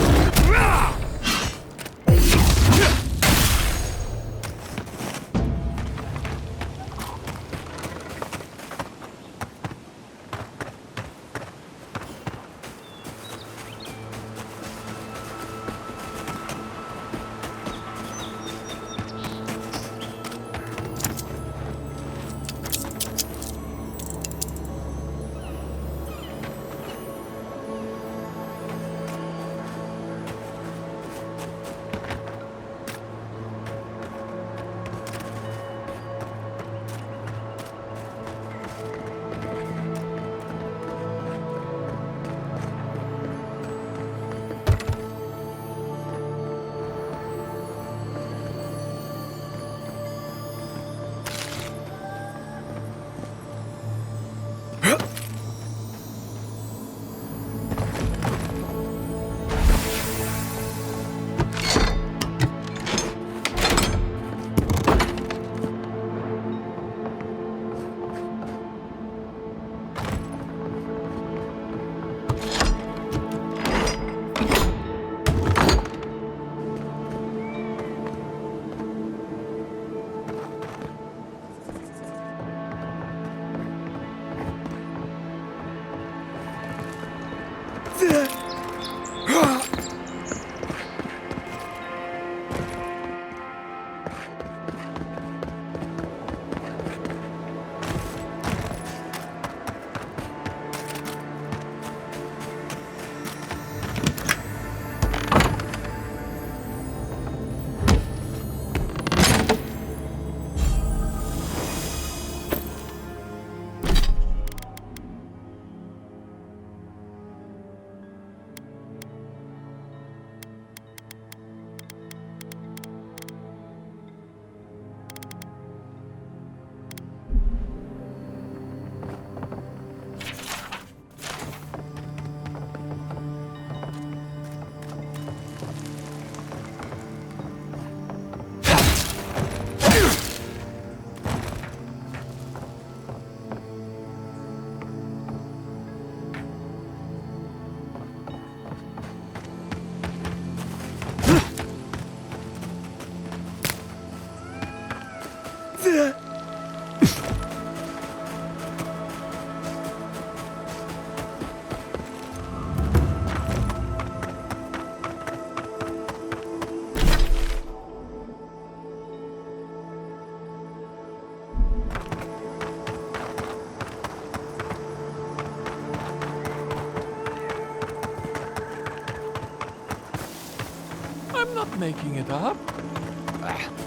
I'm not making it up.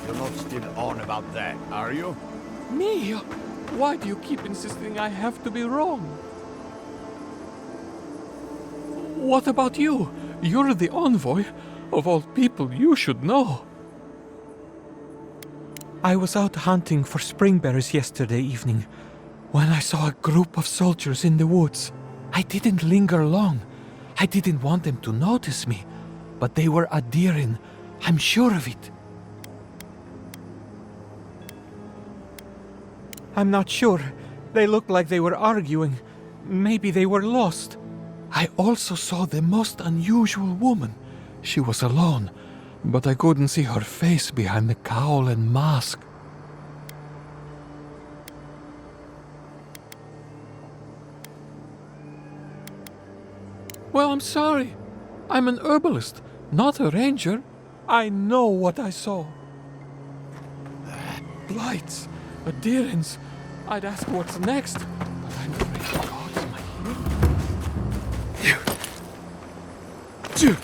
You're not still on about that, are you? Me? Why do you keep insisting I have to be wrong? What about you? You're the envoy. Of all people, you should know. I was out hunting for springberries yesterday evening when I saw a group of soldiers in the woods. I didn't linger long. I didn't want them to notice me, but they were adhering. I'm sure of it. I'm not sure. They looked like they were arguing. Maybe they were lost. I also saw the most unusual woman. She was alone, but I couldn't see her face behind the cowl and mask. Well, I'm sorry. I'm an herbalist, not a ranger. I know what I saw. Blights, adherents. I'd ask what's next, but I'm afraid the gods might hear. You.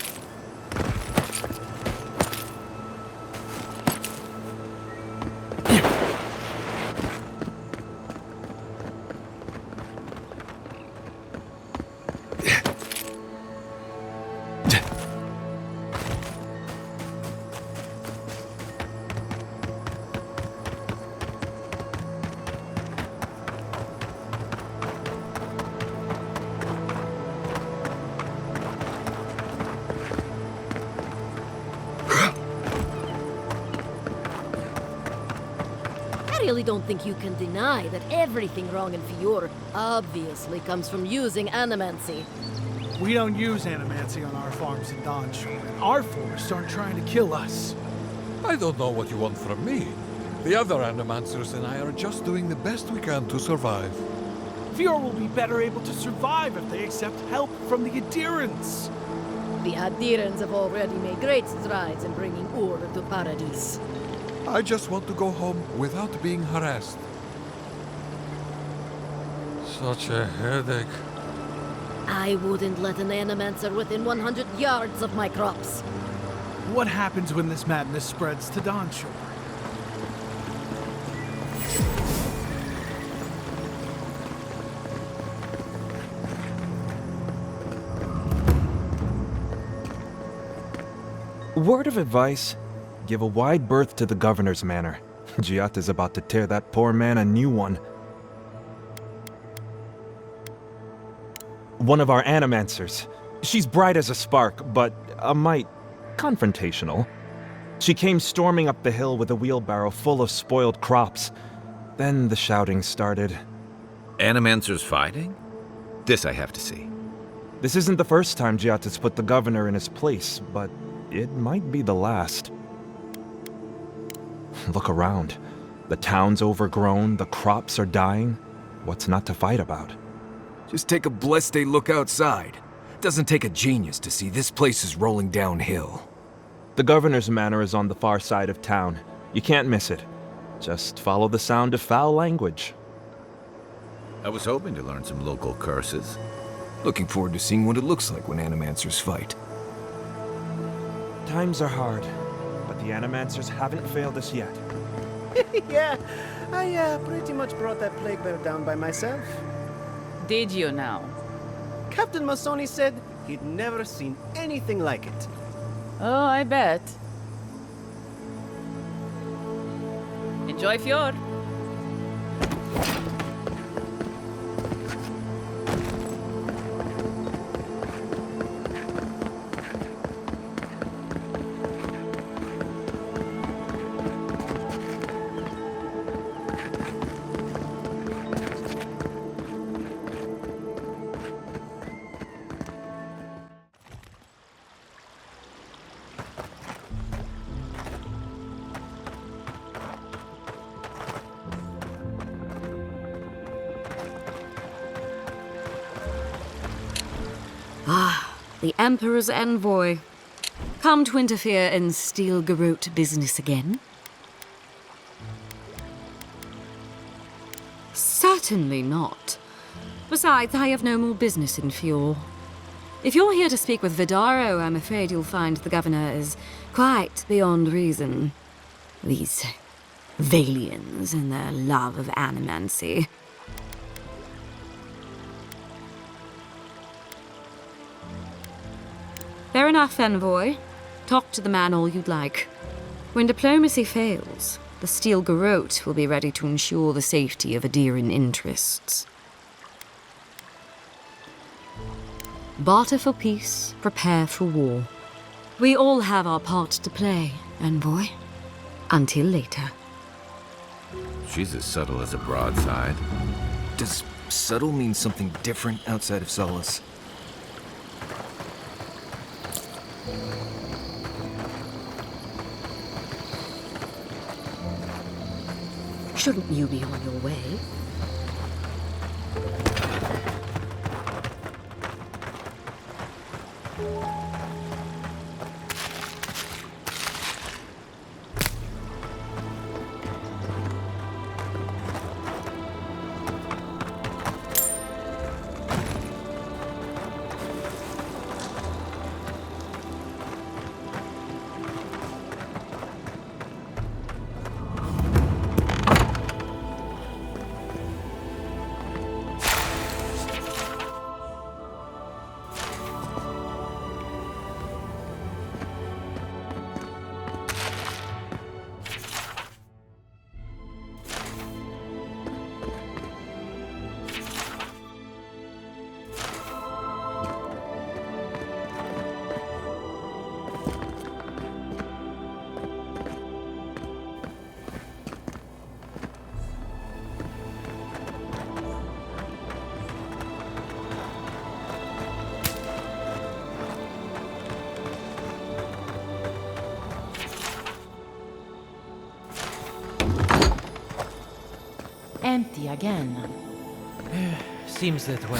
I really don't think you can deny that everything wrong in Fjord obviously comes from using animancy. We don't use animancy on our farms in Donshore. Our forests aren't trying to kill us. I don't know what you want from me. The other animancers and I are just doing the best we can to survive. Fjord will be better able to survive if they accept help from the adherents. The adherents have already made great strides in bringing order to Paradis. I just want to go home without being harassed. Such a headache. I wouldn't let an animancer within 100 yards of my crops. What happens when this madness spreads to Donshore? Word of advice, give a wide berth to the governor's manor. Giat is about to tear that poor man a new one. One of our animancers. She's bright as a spark, but a mite confrontational. She came storming up the hill with a wheelbarrow full of spoiled crops. Then the shouting started. Animancers fighting? This I have to see. This isn't the first time Giat has put the governor in his place, but it might be the last. Look around. The town's overgrown, the crops are dying. What's not to fight about? Just take a blessed day look outside. Doesn't take a genius to see this place is rolling downhill. The governor's manor is on the far side of town. You can't miss it. Just follow the sound of foul language. I was hoping to learn some local curses. Looking forward to seeing what it looks like when animancers fight. Times are hard, but the animancers haven't failed us yet. Yeah, I pretty much brought that plague bear down by myself. Did you now? Captain Masoni said he'd never seen anything like it. Oh, I bet. Enjoy Fjord. Ah, the Emperor's envoy. Come to interfere in Stilgarut business again? Certainly not. Besides, I have no more business in Fjord. If you're here to speak with Vidaro, I'm afraid you'll find the governor is quite beyond reason. These Valians and their love of animancy. Fair enough, envoy. Talk to the man all you'd like. When diplomacy fails, the Steel Garrote will be ready to ensure the safety of Adiran interests. Barter for peace, prepare for war. We all have our part to play, envoy. Until later. She's as subtle as a broadside. Does subtle mean something different outside of Solace? Shouldn't you be on your way? Empty again. Seems that way.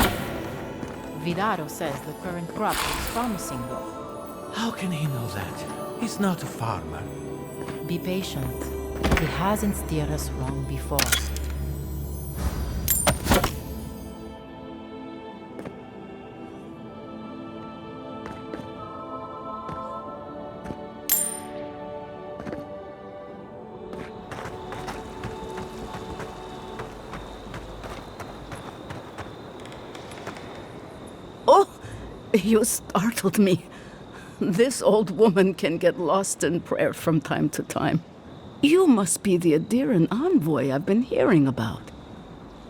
Vidaro says the current crop is promising, though. How can he know that? He's not a farmer. Be patient. He hasn't steered us wrong before. You startled me. This old woman can get lost in prayer from time to time. You must be the Adiran envoy I've been hearing about.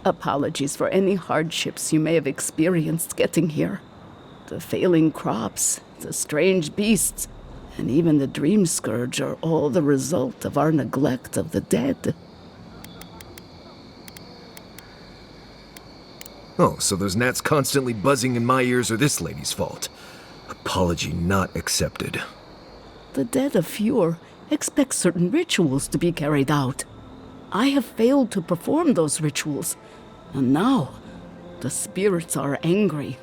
Apologies for any hardships you may have experienced getting here. The failing crops, the strange beasts, and even the dream scourge are all the result of our neglect of the dead. Oh, so those gnats constantly buzzing in my ears are this lady's fault. Apology not accepted. The dead of Fjord expect certain rituals to be carried out. I have failed to perform those rituals, and now the spirits are angry.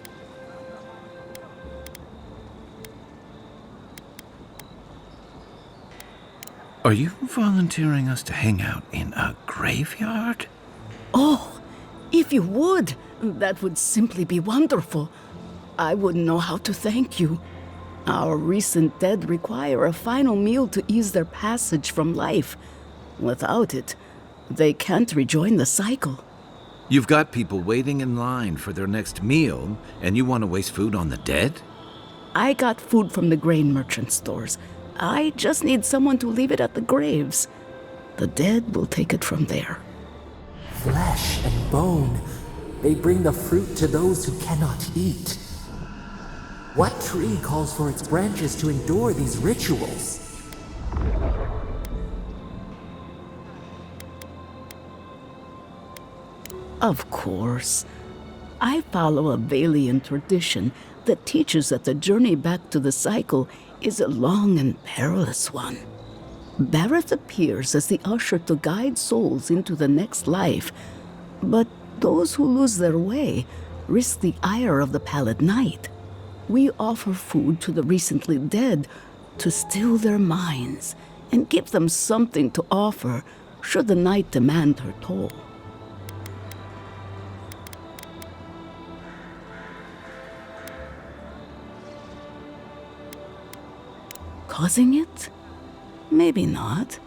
Are you volunteering us to hang out in a graveyard? Oh, if you would, that would simply be wonderful. I wouldn't know how to thank you. Our recent dead require a final meal to ease their passage from life. Without it, they can't rejoin the cycle. You've got people waiting in line for their next meal, and you want to waste food on the dead? I got food from the grain merchant stores. I just need someone to leave it at the graves. The dead will take it from there. Flesh and bone. They bring the fruit to those who cannot eat. What tree calls for its branches to endure these rituals? Of course. I follow a Valian tradition that teaches that the journey back to the cycle is a long and perilous one. Bareth appears as the usher to guide souls into the next life, but those who lose their way risk the ire of the Pallid Knight. We offer food to the recently dead to still their minds and give them something to offer should the Knight demand her toll. Causing it? Maybe not.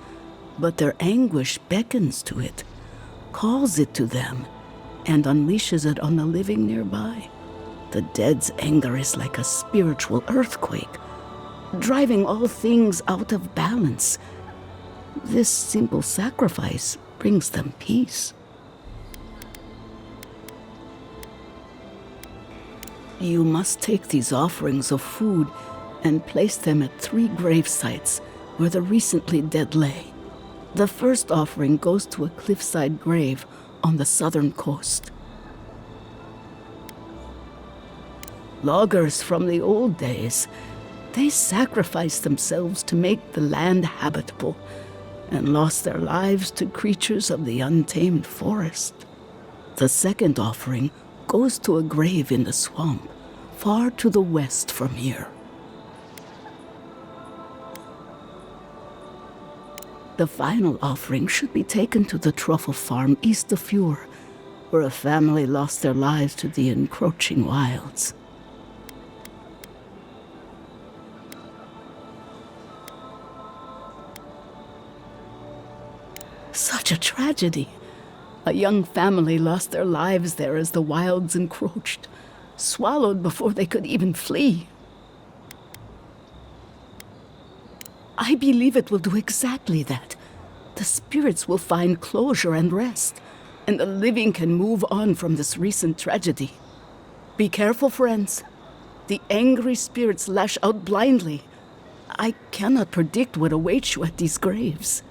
But their anguish beckons to it, calls it to them, and unleashes it on the living nearby. The dead's anger is like a spiritual earthquake, driving all things out of balance. This simple sacrifice brings them peace. You must take these offerings of food and place them at 3 grave sites where the recently dead lay. The first offering goes to a cliffside grave on the southern coast. Loggers from the old days, they sacrificed themselves to make the land habitable and lost their lives to creatures of the untamed forest. The second offering goes to a grave in the swamp, far to the west from here. The final offering should be taken to the truffle farm east of Fjord, where a family lost their lives to the encroaching wilds. Such a tragedy. A young family lost their lives there as the wilds encroached, swallowed before they could even flee. I believe it will do exactly that. The spirits will find closure and rest, and the living can move on from this recent tragedy. Be careful, friends. The angry spirits lash out blindly. I cannot predict what awaits you at these graves.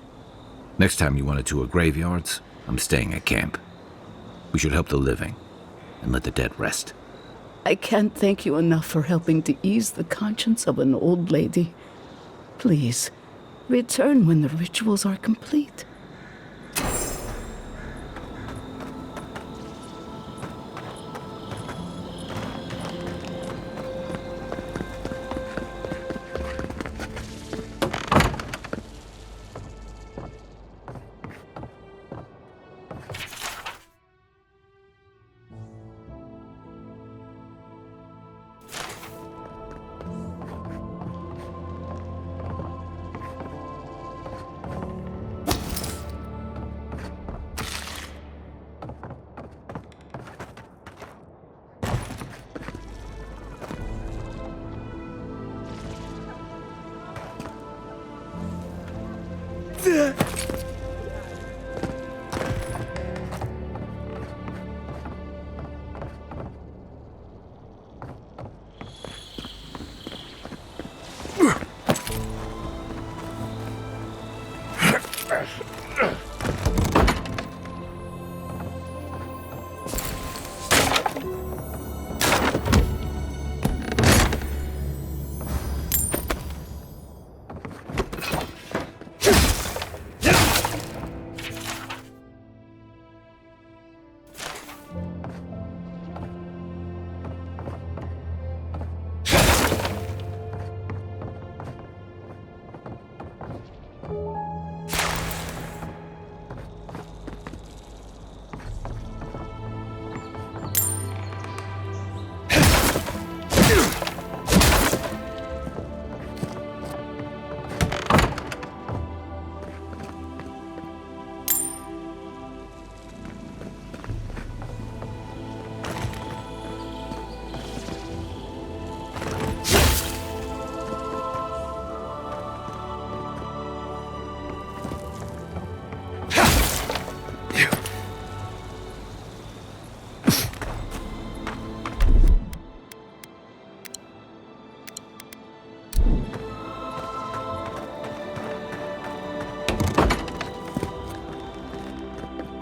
Next time you want to tour graveyards, I'm staying at camp. We should help the living and let the dead rest. I can't thank you enough for helping to ease the conscience of an old lady. Please, return when the rituals are complete.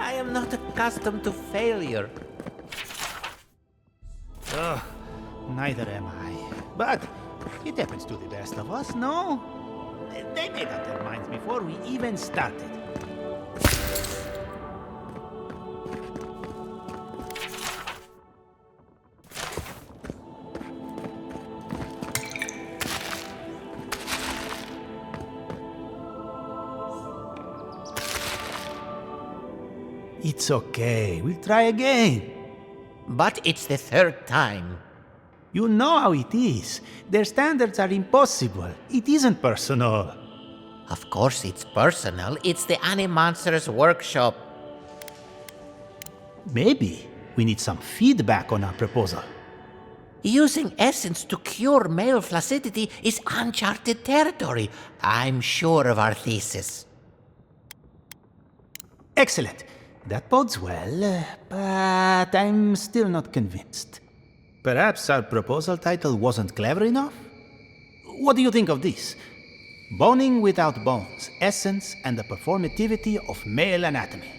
I am not accustomed to failure. Ugh, neither am I. But it happens to the best of us, no? They made up their minds before we even started. It's okay. We'll try again. But it's the third time. You know how it is. Their standards are impossible. It isn't personal. Of course it's personal. It's the Animonsters workshop. Maybe we need some feedback on our proposal. Using essence to cure male flaccidity is uncharted territory. I'm sure of our thesis. Excellent. That bodes well, but I'm still not convinced. Perhaps our proposal title wasn't clever enough? What do you think of this? Boning without bones, essence and the performativity of male anatomy.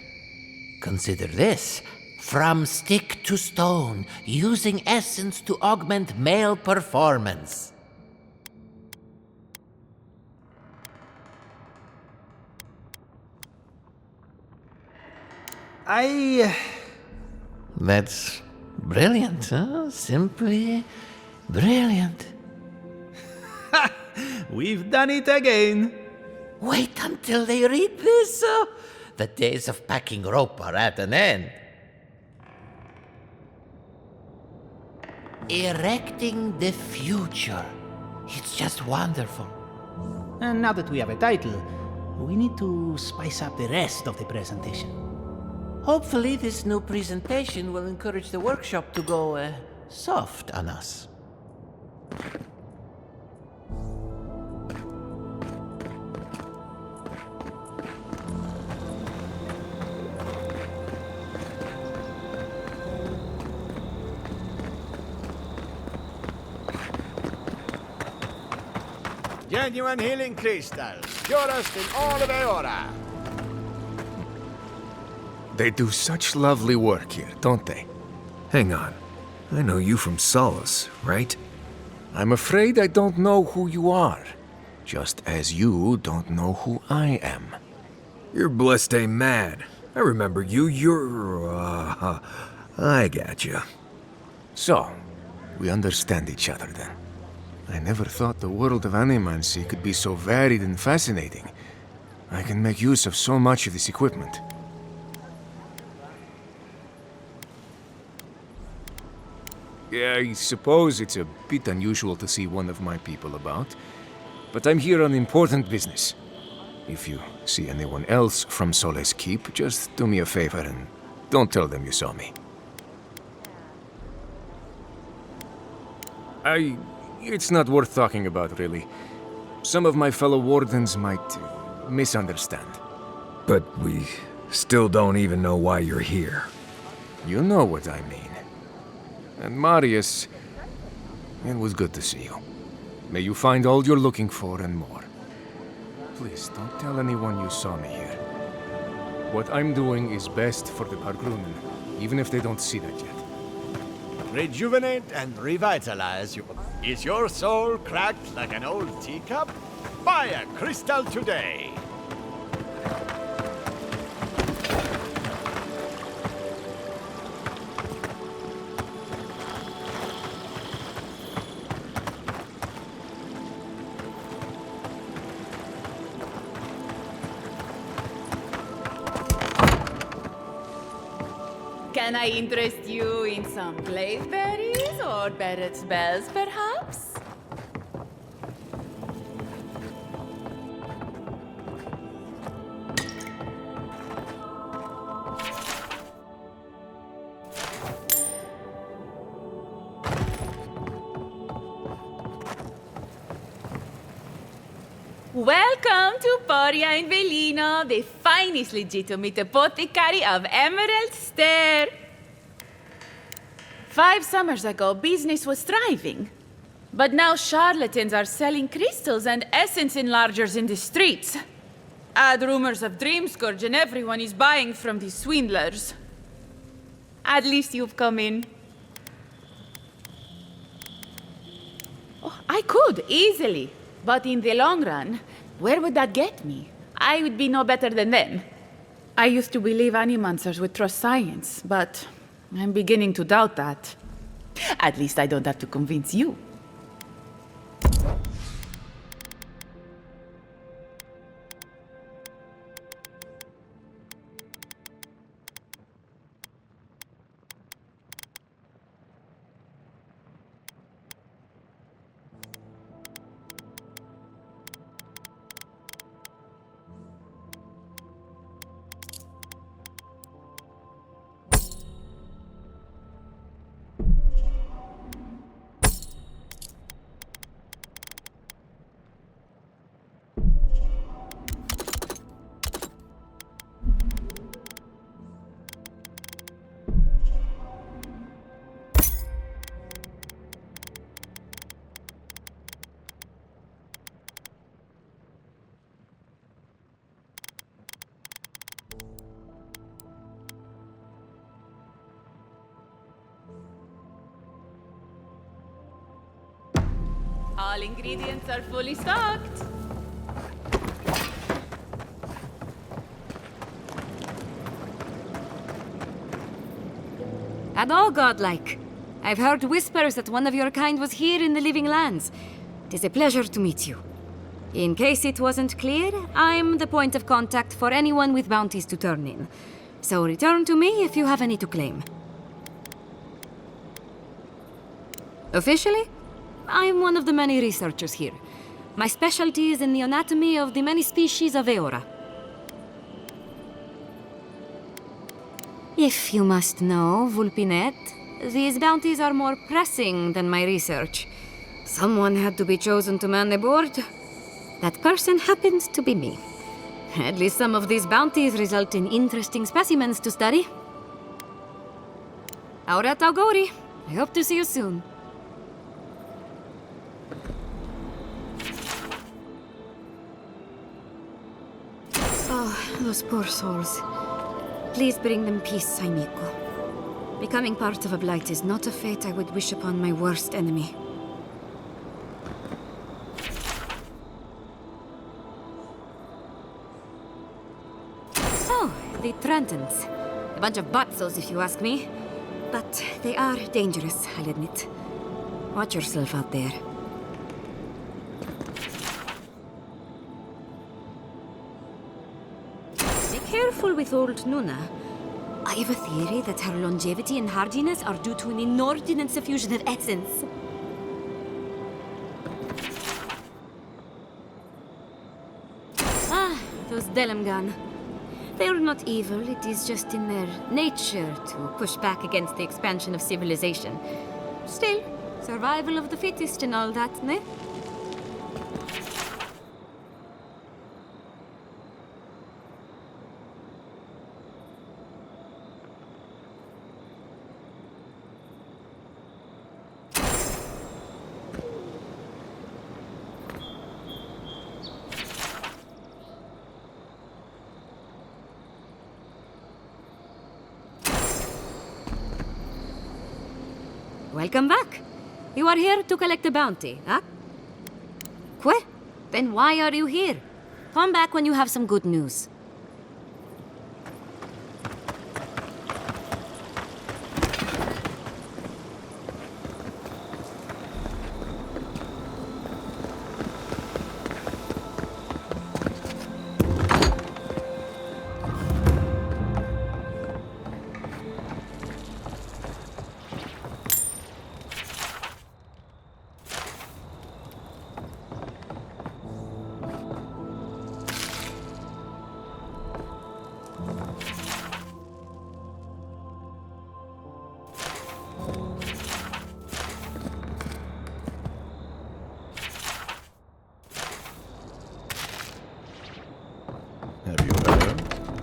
Consider this. From stick to stone, using essence to augment male performance. That's brilliant, huh? Simply brilliant. We've done it again. Wait until they read this. The days of packing rope are at an end. Erecting the future. It's just wonderful. And now that we have a title, we need to spice up the rest of the presentation. Hopefully this new presentation will encourage the workshop to go soft on us. Genuine healing crystals, purest in all of Eora. They do such lovely work here, don't they? Hang on. I know you from Solace, right? I'm afraid I don't know who you are. Just as you don't know who I am. You're Blessed Mad. I remember you. I gotcha. So, we understand each other then. I never thought the world of animancy could be so varied and fascinating. I can make use of so much of this equipment. Yeah, I suppose it's a bit unusual to see one of my people about, but I'm here on important business. If you see anyone else from Sole's Keep, just do me a favor and don't tell them you saw me. It's not worth talking about, really. Some of my fellow wardens might misunderstand. But we still don't even know why you're here. You know what I mean. And Marius, it was good to see you. May you find all you're looking for and more. Please, don't tell anyone you saw me here. What I'm doing is best for the Pargrunen, even if they don't see that yet. Rejuvenate and revitalize you. Is your soul cracked like an old teacup? Buy a crystal today! Can I interest you in some blazeberries or Barrett's bells, perhaps? Welcome to Poria in Velino, the finest legitimate apothecary of Emerald Stair. 5 summers ago, business was thriving. But now charlatans are selling crystals and essence enlargers in the streets. Add rumors of Dreamscourge and everyone is buying from these swindlers. At least you've come in. Oh, I could, easily. But in the long run, where would that get me? I would be no better than them. I used to believe animancers would trust science, but I'm beginning to doubt that. At least I don't have to convince you. All ingredients are fully stocked. And all godlike. I've heard whispers that one of your kind was here in the living lands. It is a pleasure to meet you. In case it wasn't clear, I'm the point of contact for anyone with bounties to turn in. So return to me if you have any to claim. Officially, I'm one of the many researchers here. My specialty is in the anatomy of the many species of Eora. If you must know, Vulpinet, these bounties are more pressing than my research. Someone had to be chosen to man the board. That person happened to be me. At least some of these bounties result in interesting specimens to study. Aurat Augori. I hope to see you soon. Oh, those poor souls. Please bring them peace, Saimiko. Becoming part of a blight is not a fate I would wish upon my worst enemy. Oh, the Trentons. A bunch of butzos, if you ask me. But they are dangerous, I'll admit. Watch yourself out there. Be careful with old Nuna. I have a theory that her longevity and hardiness are due to an inordinate suffusion of essence. Ah, those Delamgan. They are not evil, it is just in their nature to push back against the expansion of civilization. Still, survival of the fittest and all that, ne? Welcome back. You are here to collect a bounty, huh? Que? Then why are you here? Come back when you have some good news.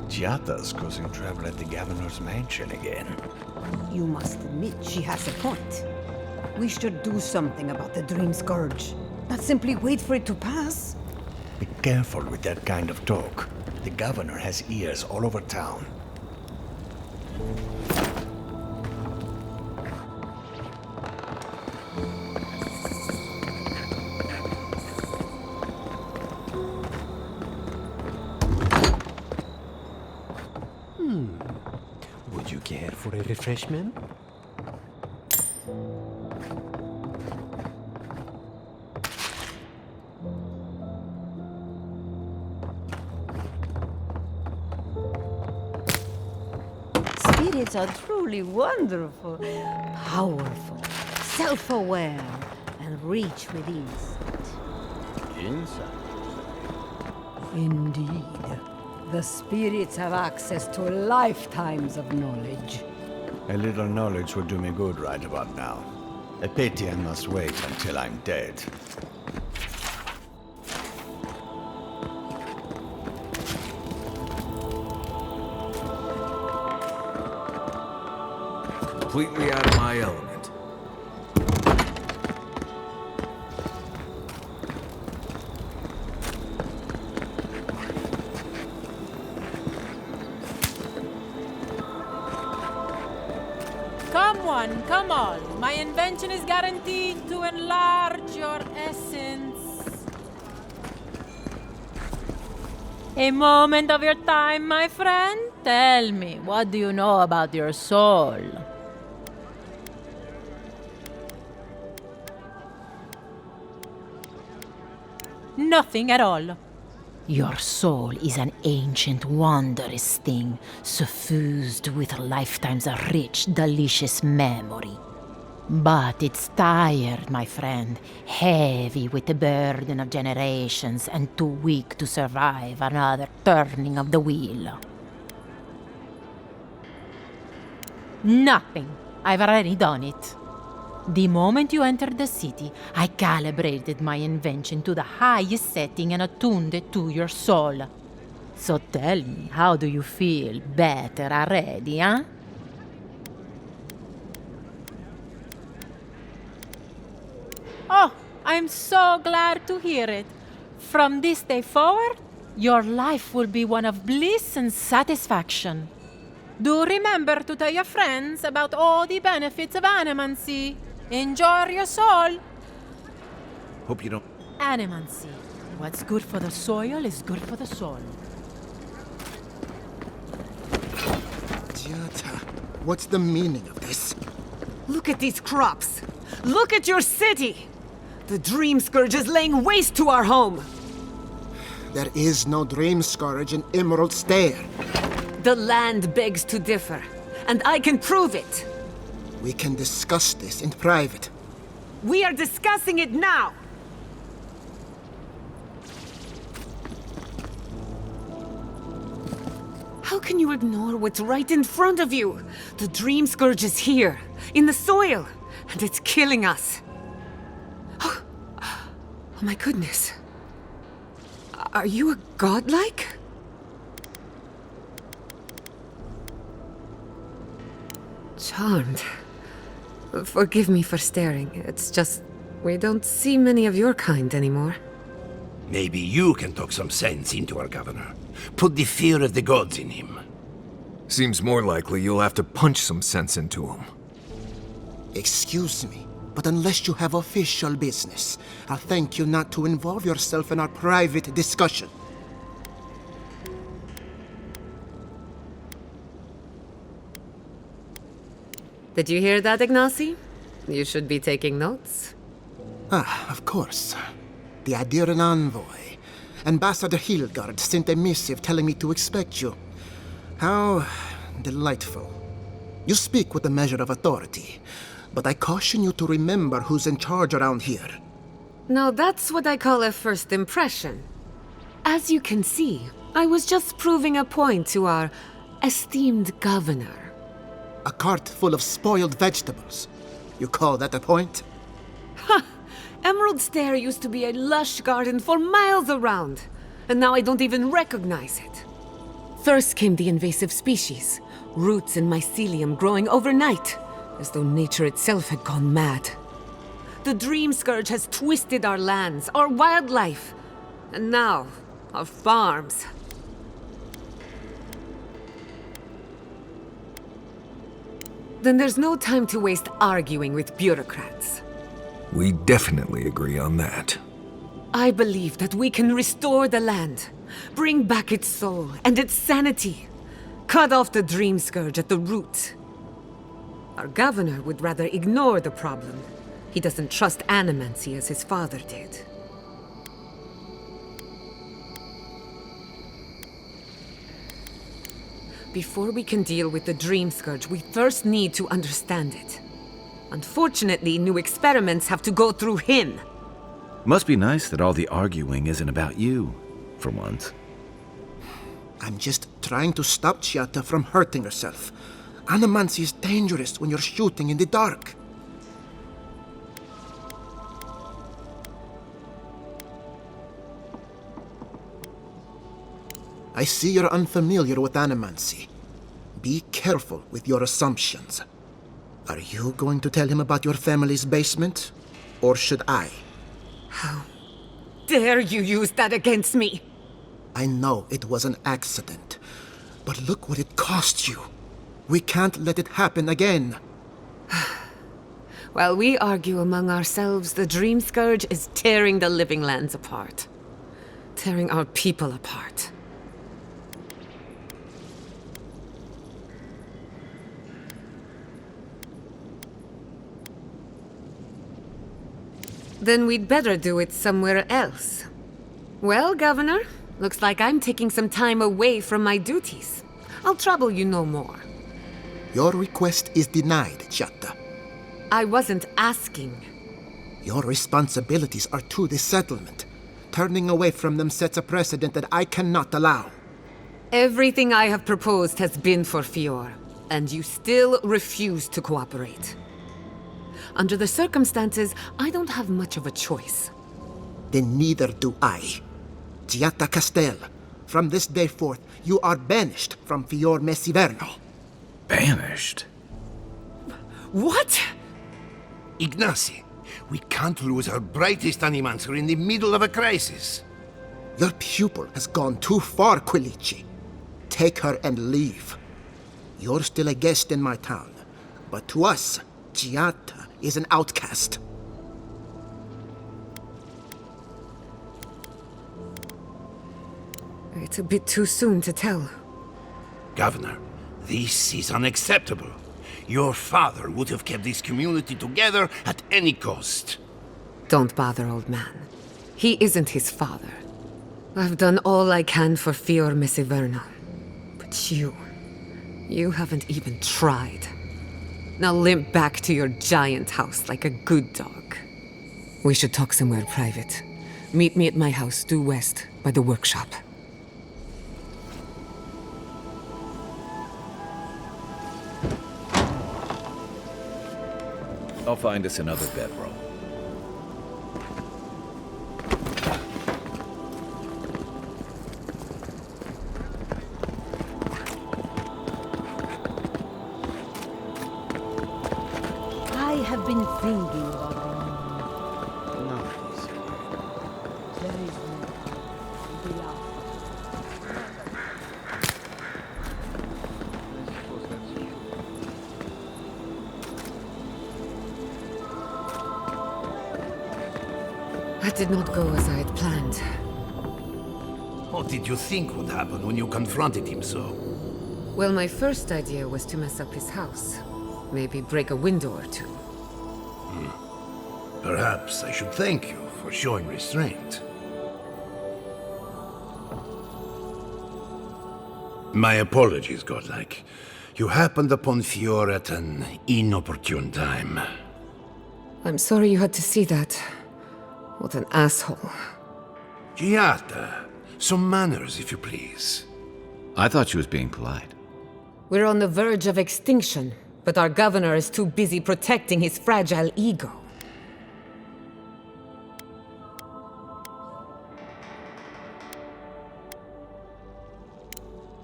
Giata's causing trouble at the governor's mansion again. You must admit she has a point. We should do something about the Dream Scourge. Not simply wait for it to pass. Be careful with that kind of talk. The governor has ears all over town. Would you care for a refreshment? Spirits are truly wonderful, powerful, self-aware, and reach with insight. Insight? Indeed. The spirits have access to lifetimes of knowledge. A little knowledge would do me good right about now. A pity I must wait until I'm dead. Completely out of my element. Come one, come all. My invention is guaranteed to enlarge your essence. A moment of your time, my friend? Tell me, what do you know about your soul? Nothing at all. Your soul is an ancient, wondrous thing, suffused with lifetimes of rich, delicious memory. But it's tired, my friend, heavy with the burden of generations and too weak to survive another turning of the wheel. Nothing. I've already done it. The moment you entered the city, I calibrated my invention to the highest setting and attuned it to your soul. So tell me, how do you feel? Better already, huh? Oh, I'm so glad to hear it. From this day forward, your life will be one of bliss and satisfaction. Do remember to tell your friends about all the benefits of animancy. Enjoy your soul. Hope you don't... Animancy. What's good for the soil is good for the soul. Jata, what's the meaning of this? Look at these crops. Look at your city. The Dream Scourge is laying waste to our home. There is no Dream Scourge in Emerald Stair. The land begs to differ, and I can prove it. We can discuss this in private. We are discussing it now. How can you ignore what's right in front of you? The Dream Scourge is here, in the soil, and it's killing us. Oh my goodness. Are you a godlike? Charmed. Forgive me for staring. It's just, we don't see many of your kind anymore. Maybe you can talk some sense into our governor. Put the fear of the gods in him. Seems more likely you'll have to punch some sense into him. Excuse me, but unless you have official business, I'll thank you not to involve yourself in our private discussion. Did you hear that, Ignacy? You should be taking notes. Ah, of course. The Adiran envoy. Ambassador Hilgard sent a missive telling me to expect you. How delightful. You speak with a measure of authority, but I caution you to remember who's in charge around here. Now that's what I call a first impression. As you can see, I was just proving a point to our esteemed governor. A cart full of spoiled vegetables. You call that a point? Ha! Emerald Stair used to be a lush garden for miles around, and now I don't even recognize it. First came the invasive species, roots and mycelium growing overnight, as though nature itself had gone mad. The Dream Scourge has twisted our lands, our wildlife, and now, our farms. Then there's no time to waste arguing with bureaucrats. We definitely agree on that. I believe that we can restore the land, bring back its soul and its sanity, cut off the Dream Scourge at the root. Our governor would rather ignore the problem. He doesn't trust animancy as his father did. Before we can deal with the Dream Scourge, we first need to understand it. Unfortunately, new experiments have to go through him. Must be nice that all the arguing isn't about you, for once. I'm just trying to stop Chiata from hurting herself. Animancy is dangerous when you're shooting in the dark. I see you're unfamiliar with animancy. Be careful with your assumptions. Are you going to tell him about your family's basement? Or should I? How dare you use that against me? I know it was an accident, but look what it cost you. We can't let it happen again. While we argue among ourselves, the Dream Scourge is tearing the living lands apart. Tearing our people apart. Then we'd better do it somewhere else. Well, Governor, looks like I'm taking some time away from my duties. I'll trouble you no more. Your request is denied, Giatta. I wasn't asking. Your responsibilities are to the settlement. Turning away from them sets a precedent that I cannot allow. Everything I have proposed has been for Fior, and you still refuse to cooperate. Under the circumstances, I don't have much of a choice. Then neither do I. Giatta Castel, from this day forth, you are banished from Fior Messiverno. Banished? What? Ignacy, we can't lose our brightest animancer in the middle of a crisis. Your pupil has gone too far, Quilici. Take her and leave. You're still a guest in my town, but to us, Giatta is an outcast. It's a bit too soon to tell. Governor, this is unacceptable. Your father would have kept this community together at any cost. Don't bother, old man. He isn't his father. I've done all I can for Fior Messiverno. But you haven't even tried. Now limp back to your giant house like a good dog. We should talk somewhere private. Meet me at my house due west, by the workshop. I'll find us another bedroll. I have been thinking about That did not go as I had planned. What did you think would happen when you confronted him so? Well, my first idea was to mess up his house. Maybe break a window or two. Perhaps I should thank you for showing restraint. My apologies, Godlike. You happened upon Fior at an inopportune time. I'm sorry you had to see that. What an asshole. Giatta, some manners, if you please. I thought she was being polite. We're on the verge of extinction, but our governor is too busy protecting his fragile ego.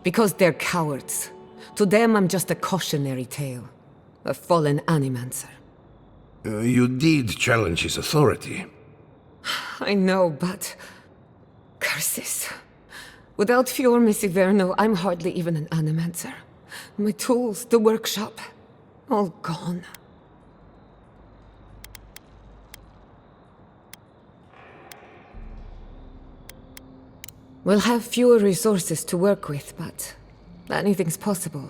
Because they're cowards. To them, I'm just a cautionary tale. A fallen animancer. You did challenge his authority. I know, but... curses. Without Fior Messiverno, I'm hardly even an animancer. My tools, the workshop, all gone. We'll have fewer resources to work with, but anything's possible.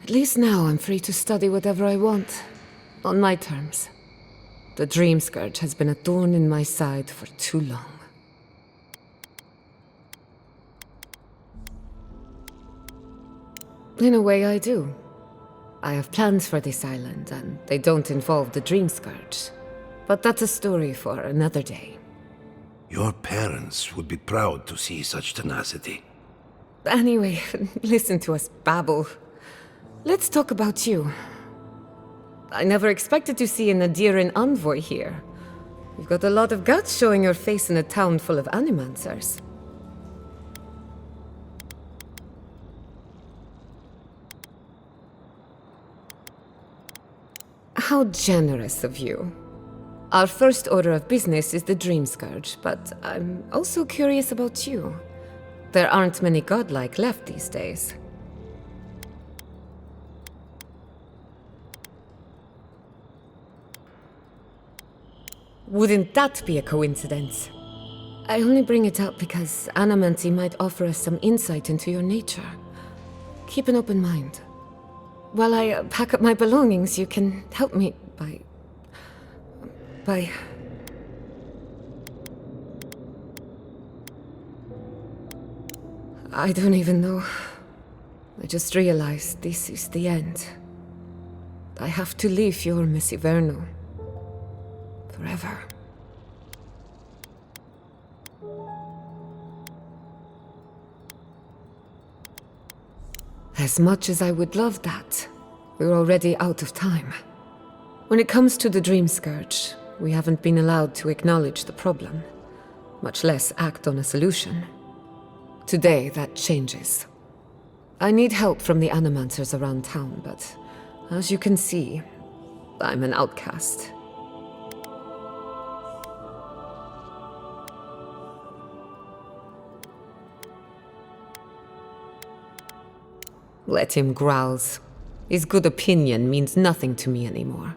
At least now I'm free to study whatever I want, on my terms. The Dream Scourge has been a thorn in my side for too long. In a way, I do. I have plans for this island, and they don't involve the Dream Scourge. But that's a story for another day. Your parents would be proud to see such tenacity. Anyway, listen to us babble. Let's talk about you. I never expected to see an Adiran envoy here. You've got a lot of guts showing your face in a town full of animancers. How generous of you. Our first order of business is the Dream Scourge, but I'm also curious about you. There aren't many godlike left these days. Wouldn't that be a coincidence? I only bring it up because Animancy might offer us some insight into your nature. Keep an open mind. While I pack up my belongings, you can help me by... I don't even know. I just realized this is the end. I have to leave Fior Messiverno. Forever. As much as I would love that, we're already out of time. When it comes to the Dream Scourge, we haven't been allowed to acknowledge the problem, much less act on a solution. Today, that changes. I need help from the Animancers around town, but as you can see, I'm an outcast. Let him grouse. His good opinion means nothing to me anymore.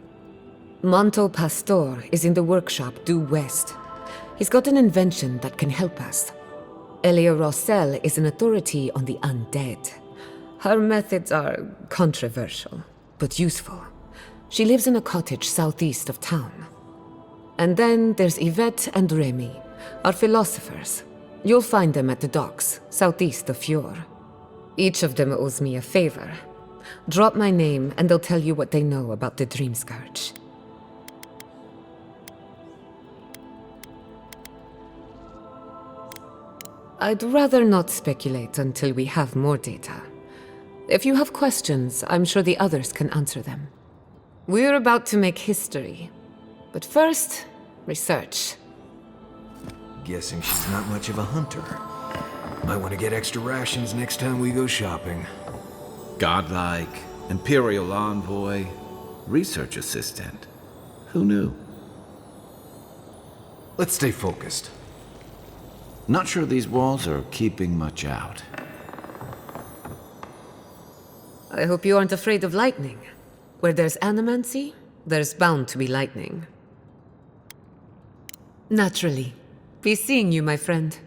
Manto Pastor is in the workshop due west. He's got an invention that can help us. Elia Rossell is an authority on the undead. Her methods are controversial, but useful. She lives in a cottage southeast of town. And then there's Yvette and Remy, our philosophers. You'll find them at the docks, southeast of Fior. Each of them owes me a favor. Drop my name and they'll tell you what they know about the Dream Scourge. I'd rather not speculate until we have more data. If you have questions, I'm sure the others can answer them. We're about to make history. But first, research. Guessing she's not much of a hunter. Might want to get extra rations next time we go shopping. Godlike, Imperial Envoy, Research Assistant. Who knew? Let's stay focused. Not sure these walls are keeping much out. I hope you aren't afraid of lightning. Where there's animancy, there's bound to be lightning. Naturally. Be seeing you, my friend.